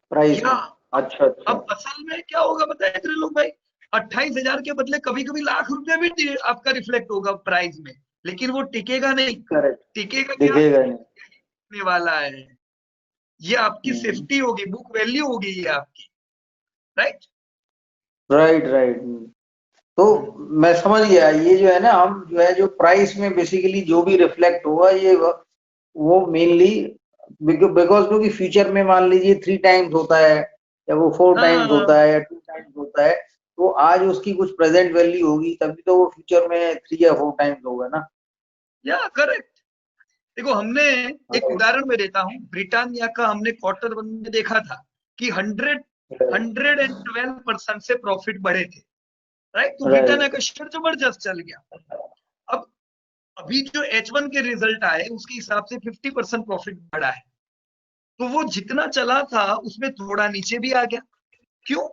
प्राइस या में। अच्छा अच्छा। अब असल में क्या होगा बताइए त्रिलोक भाई, 28,000 के बदले कभी कभी लाख रुपया भी आपका रिफ्लेक्ट होगा प्राइस में, लेकिन वो टिकेगा नहीं। करेक्ट, टिकेगा क्या, दिखेगा नहीं। टिकने वाला है। ये आपकी सेफ्टी होगी, बुक वैल्यू होगी ये आपकी, राइट राइट राइट। तो मैं समझ गया, ये जो है ना, हम जो है जो प्राइस में बेसिकली जो भी रिफ्लेक्ट होगा ये वो मेनली बिकॉज क्योंकि फ्यूचर में मान लीजिए 3 टाइम्स होता है या वो 4 टाइम्स हाँ होता है या 2 टाइम्स होता है, तो आज उसकी कुछ प्रेजेंट वैल्यू होगी तभी तो वो फ्यूचर में 3 या 4 टाइम्स होगा ना। या करेक्ट। देखो हमने एक उदाहरण में देता हूँ, ब्रिटानिया का हमने क्वार्टर 1 में देखा था कि 112% से प्रॉफिट बढ़े थे, राइट। तो ब्रिटानिया का शेयर जबरदस्त चल गया। अब अभी जो H1 के रिजल्ट आए उसके हिसाब से 50% प्रॉफिट बढ़ा है, तो वो जितना चला था उसमें थोड़ा नीचे भी आ गया। क्यों?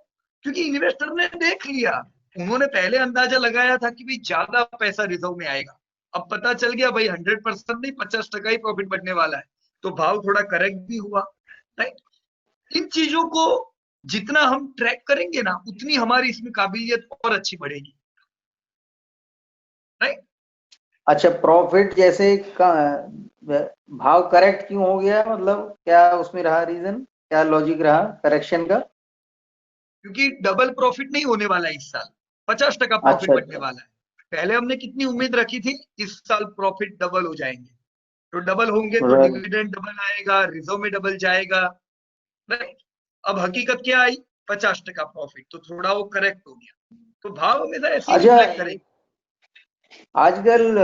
क्योंकि इन्वेस्टर ने देख लिया, उन्होंने पहले अंदाजा लगाया था कि भाई ज्यादा पैसा रिजर्व में आएगा, अब पता चल गया भाई 100% नहीं 50% ही प्रॉफिट बढ़ने वाला है, तो भाव थोड़ा करेक्ट भी हुआ, राइट। इन चीजों को जितना हम ट्रैक करेंगे ना उतनी हमारी इसमें काबिलियत और अच्छी बढ़ेगी, राइट। अच्छा, प्रॉफिट जैसे भाव करेक्ट क्यों हो गया, मतलब क्या उसमें रहा रीजन, क्या लॉजिक रहा करेक्शन का? क्योंकि डबल प्रॉफिट नहीं होने वाला है इस साल, 50% प्रॉफिट अच्छा बढ़ने अच्छा। वाला है। पहले हमने कितनी उम्मीद रखी थी, इस साल प्रॉफिट डबल हो जाएंगे, तो डबल होंगे तो राइट डिविडेंड डबल आएगा, रिजर्व में डबल जाएगा, राइट। अब हकीकत क्या आई, 50% प्रॉफिट, तो थोड़ा वो करेक्ट हो गया, तो भाव हमेशा ऐसे ही अच्छा। रिफ्लेक्ट करेंगे। आजकल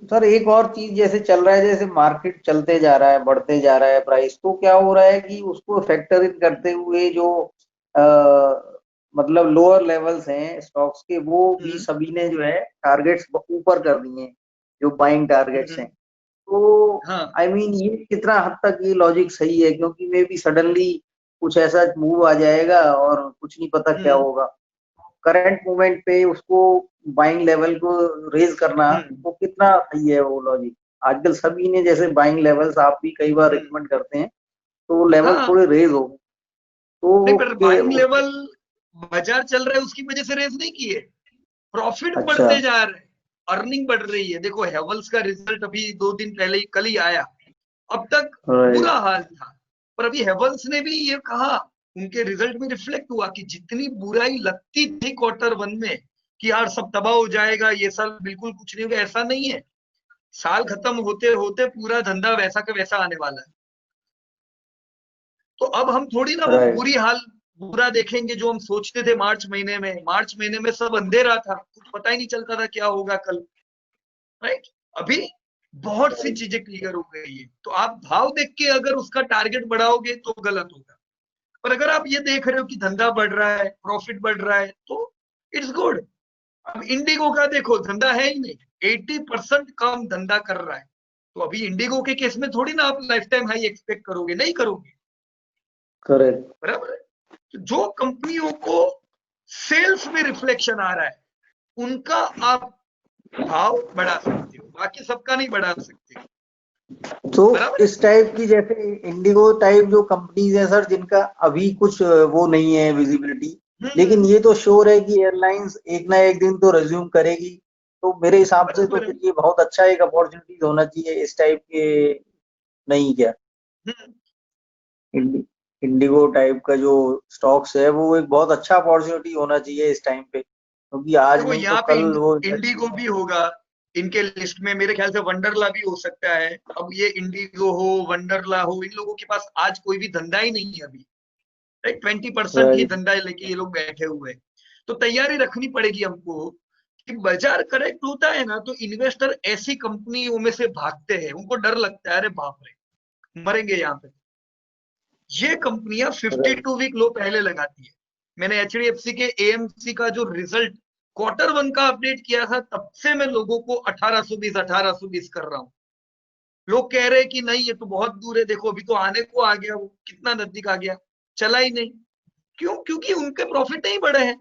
सर एक और चीज जैसे चल रहा है, जैसे मार्केट चलते जा रहा है, बढ़ते जा रहा है प्राइस, तो क्या हो रहा है कि उसको फैक्टर इन करते हुए जो आ, मतलब लोअर लेवल्स हैं स्टॉक्स के, वो भी सभी ने जो है टारगेट्स ऊपर कर दिए हैं, जो बाइंग टारगेट्स हैं। तो हाँ आई मीन ये कितना हद तक ये लॉजिक सही है, क्योंकि मे भी सडनली कुछ ऐसा मूव आ जाएगा और कुछ नहीं पता क्या होगा। करंट मोमेंट पे उसको बाइंग लेवल को रेज करना, वो कितना सही है वो लॉजिक? आजकल सभी ने जैसे बाइंग लेवल्स आप भी कई बार रिकमेंड करते हैं, तो लेवल हाँ थोड़े रेज हो, तो नहीं, वो पर बाइंग लेवल बाजार चल रहा है उसकी वजह से रेज नहीं किए, प्रॉफिट अच्छा बढ़ते जा रहे हैं, अर्निंग बढ़ रही है। देखो हेवल्स का रिजल्ट अभी 2 दिन पहले ही कल ही आया, अब तक बुरा राइट हाल था, पर अभी हेवल्स ने भी ये कहा, उनके रिजल्ट में रिफ्लेक्ट हुआ कि जितनी बुराई लगती थी क्वार्टर 1 में कि यार सब तबाह हो जाएगा, ये साल बिल्कुल कुछ नहीं होगा, ऐसा नहीं है। साल खत्म होते होते पूरा धंधा वैसा का वैसा आने वाला है। तो अब हम थोड़ी ना वो राइट बुरी हाल बुरा देखेंगे जो हम सोचते थे मार्च महीने में। मार्च महीने में सब अंधेरा था, कुछ पता ही नहीं चलता था क्या होगा कल, राइट। अभी बहुत सी चीजें क्लियर हो गई है, तो आप भाव देख के अगर उसका टारगेट बढ़ाओगे तो गलत होगा, पर अगर आप ये देख रहे हो कि धंधा बढ़ रहा है, प्रॉफिट बढ़ रहा है, तो इट्स गुड। अब इंडिगो का देखो, धंधा है ही नहीं, 80% कम धंधा कर रहा है, तो अभी इंडिगो के केस में थोड़ी ना आप लाइफ टाइम हाई एक्सपेक्ट करोगे, नहीं करोगे, करेक्ट बराबर है। तो जो कंपनियों को सेल्स में रिफ्लेक्शन आ रहा है उनका आप भाव बढ़ा सकते हो, बाकी सबका नहीं बढ़ा सकते, तो बराबर है। इस टाइप की जैसे इंडिगो टाइप जो कंपनीज है सर, जिनका अभी कुछ वो नहीं है विजिबिलिटी, लेकिन ये तो श्योर है कि एयरलाइंस एक ना एक दिन तो रिज्यूम करेगी, तो मेरे हिसाब से तो बराबर है। फिर ये बहुत अच्छा एक अपॉर्चुनिटी होना चाहिए इस टाइप के, नहीं क्या? इंडिगो टाइप का जो स्टॉक्स है वो एक बहुत अच्छा अपॉर्चुनिटी होना चाहिए इस टाइम पे, क्योंकि आज देखो नहीं तो यहाँ पे कल वो इंडिगो भी होगा इनके लिस्ट में, मेरे ख्याल से वंडरला भी हो सकता है। अब ये इंडिगो हो, वंडरला हो, इन लोगों के पास आज कोई भी धंधा ही नहीं है अभी, राइट। 20% ही राइट धंधा लेके ये लोग बैठे हुए हैं, तो तैयारी रखनी पड़ेगी हमको कि बाजार करेक्ट होता है ना तो इन्वेस्टर ऐसी कंपनियों में से भागते हैं, उनको डर लगता है, अरे बाप रे मरेंगे यहाँ पे, ये कंपनियां 52 वीक लो पहले लगाती है। मैंने HDFC के AMC का जो रिजल्ट Q1 का अपडेट किया था, तब से मैं लोगों को 1820 कर रहा हूं। लोग कह रहे हैं कि नहीं ये तो बहुत दूर है, देखो अभी तो आने को आ गया, वो कितना नजदीक आ गया, चला ही नहीं। क्यों? क्योंकि उनके प्रॉफिट नहीं बढ़े हैं।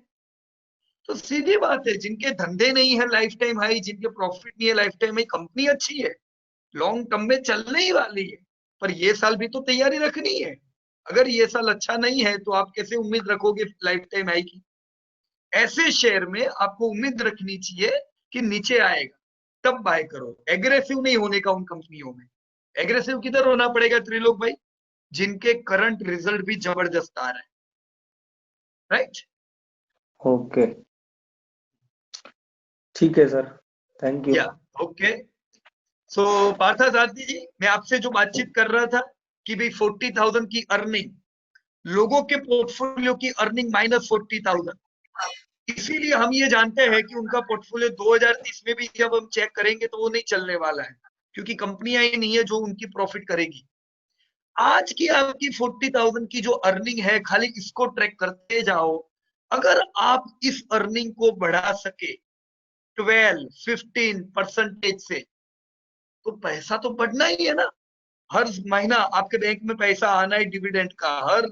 तो सीधी बात है, जिनके धंधे नहीं है लाइफ टाइम हाई, जिनके प्रॉफिट नहीं है लाइफ टाइम हाई, कंपनी अच्छी है, लॉन्ग टर्म में चलने ही वाली है, पर ये साल भी तो तैयारी रखनी है। अगर ये साल अच्छा नहीं है तो आप कैसे उम्मीद रखोगे लाइफ टाइम हाई की? ऐसे शेयर में आपको उम्मीद रखनी चाहिए कि नीचे आएगा, तब बाय करो। एग्रेसिव नहीं होने का उन कंपनियों में। एग्रेसिव किधर होना पड़ेगा त्रिलोक भाई? जिनके करंट रिजल्ट भी जबरदस्त आ रहे हैं, राइट? ओके, ठीक है सर, थैंक यू। या ओके। सो पार्थसारथी जी, मैं आपसे जो बातचीत कर रहा था कि भाई 40,000 की अर्निंग, लोगों के पोर्टफोलियो की अर्निंग -40,000, इसीलिए हम ये जानते हैं कि उनका पोर्टफोलियो 2030 में भी जब हम चेक करेंगे तो वो नहीं चलने वाला है, क्योंकि कंपनियां ही नहीं है जो उनकी प्रॉफिट करेगी। आज की आपकी 40,000 की जो अर्निंग है, खाली इसको ट्रैक करते जाओ। अगर आप इस अर्निंग को बढ़ा सके 12-15% से, तो पैसा तो बढ़ना ही है ना। हर महीना आपके बैंक में पैसा आना है डिविडेंड का, हर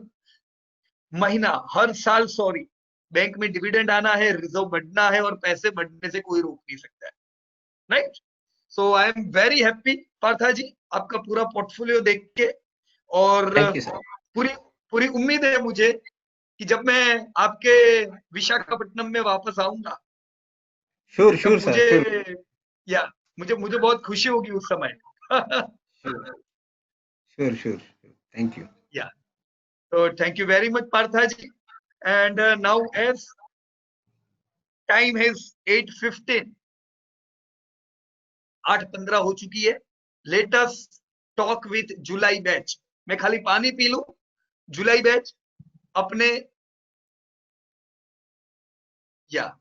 महीना, हर साल, सॉरी, बैंक में डिविडेंड आना है, रिजर्व बढ़ना है, और पैसे बढ़ने से कोई रोक नहीं सकता है, right? So I am very happy Partha ji, आपका पूरा पोर्टफोलियो देख के, और थैंक यू सर। पूरी पूरी उम्मीद है मुझे कि जब मैं आपके विशाखापट्टनम में वापस आऊंगा, श्योर तब श्योर सर, मुझे, श्योर या मुझे बहुत खुशी होगी उस समय। Sure sure, thank you. या तो thank you very much Partha ji, and now as time has 8:15, 8:15 हो चुकी है। Let us talk with July batch. मैं खाली पानी पी लूं। जुलाई बैच अपने, या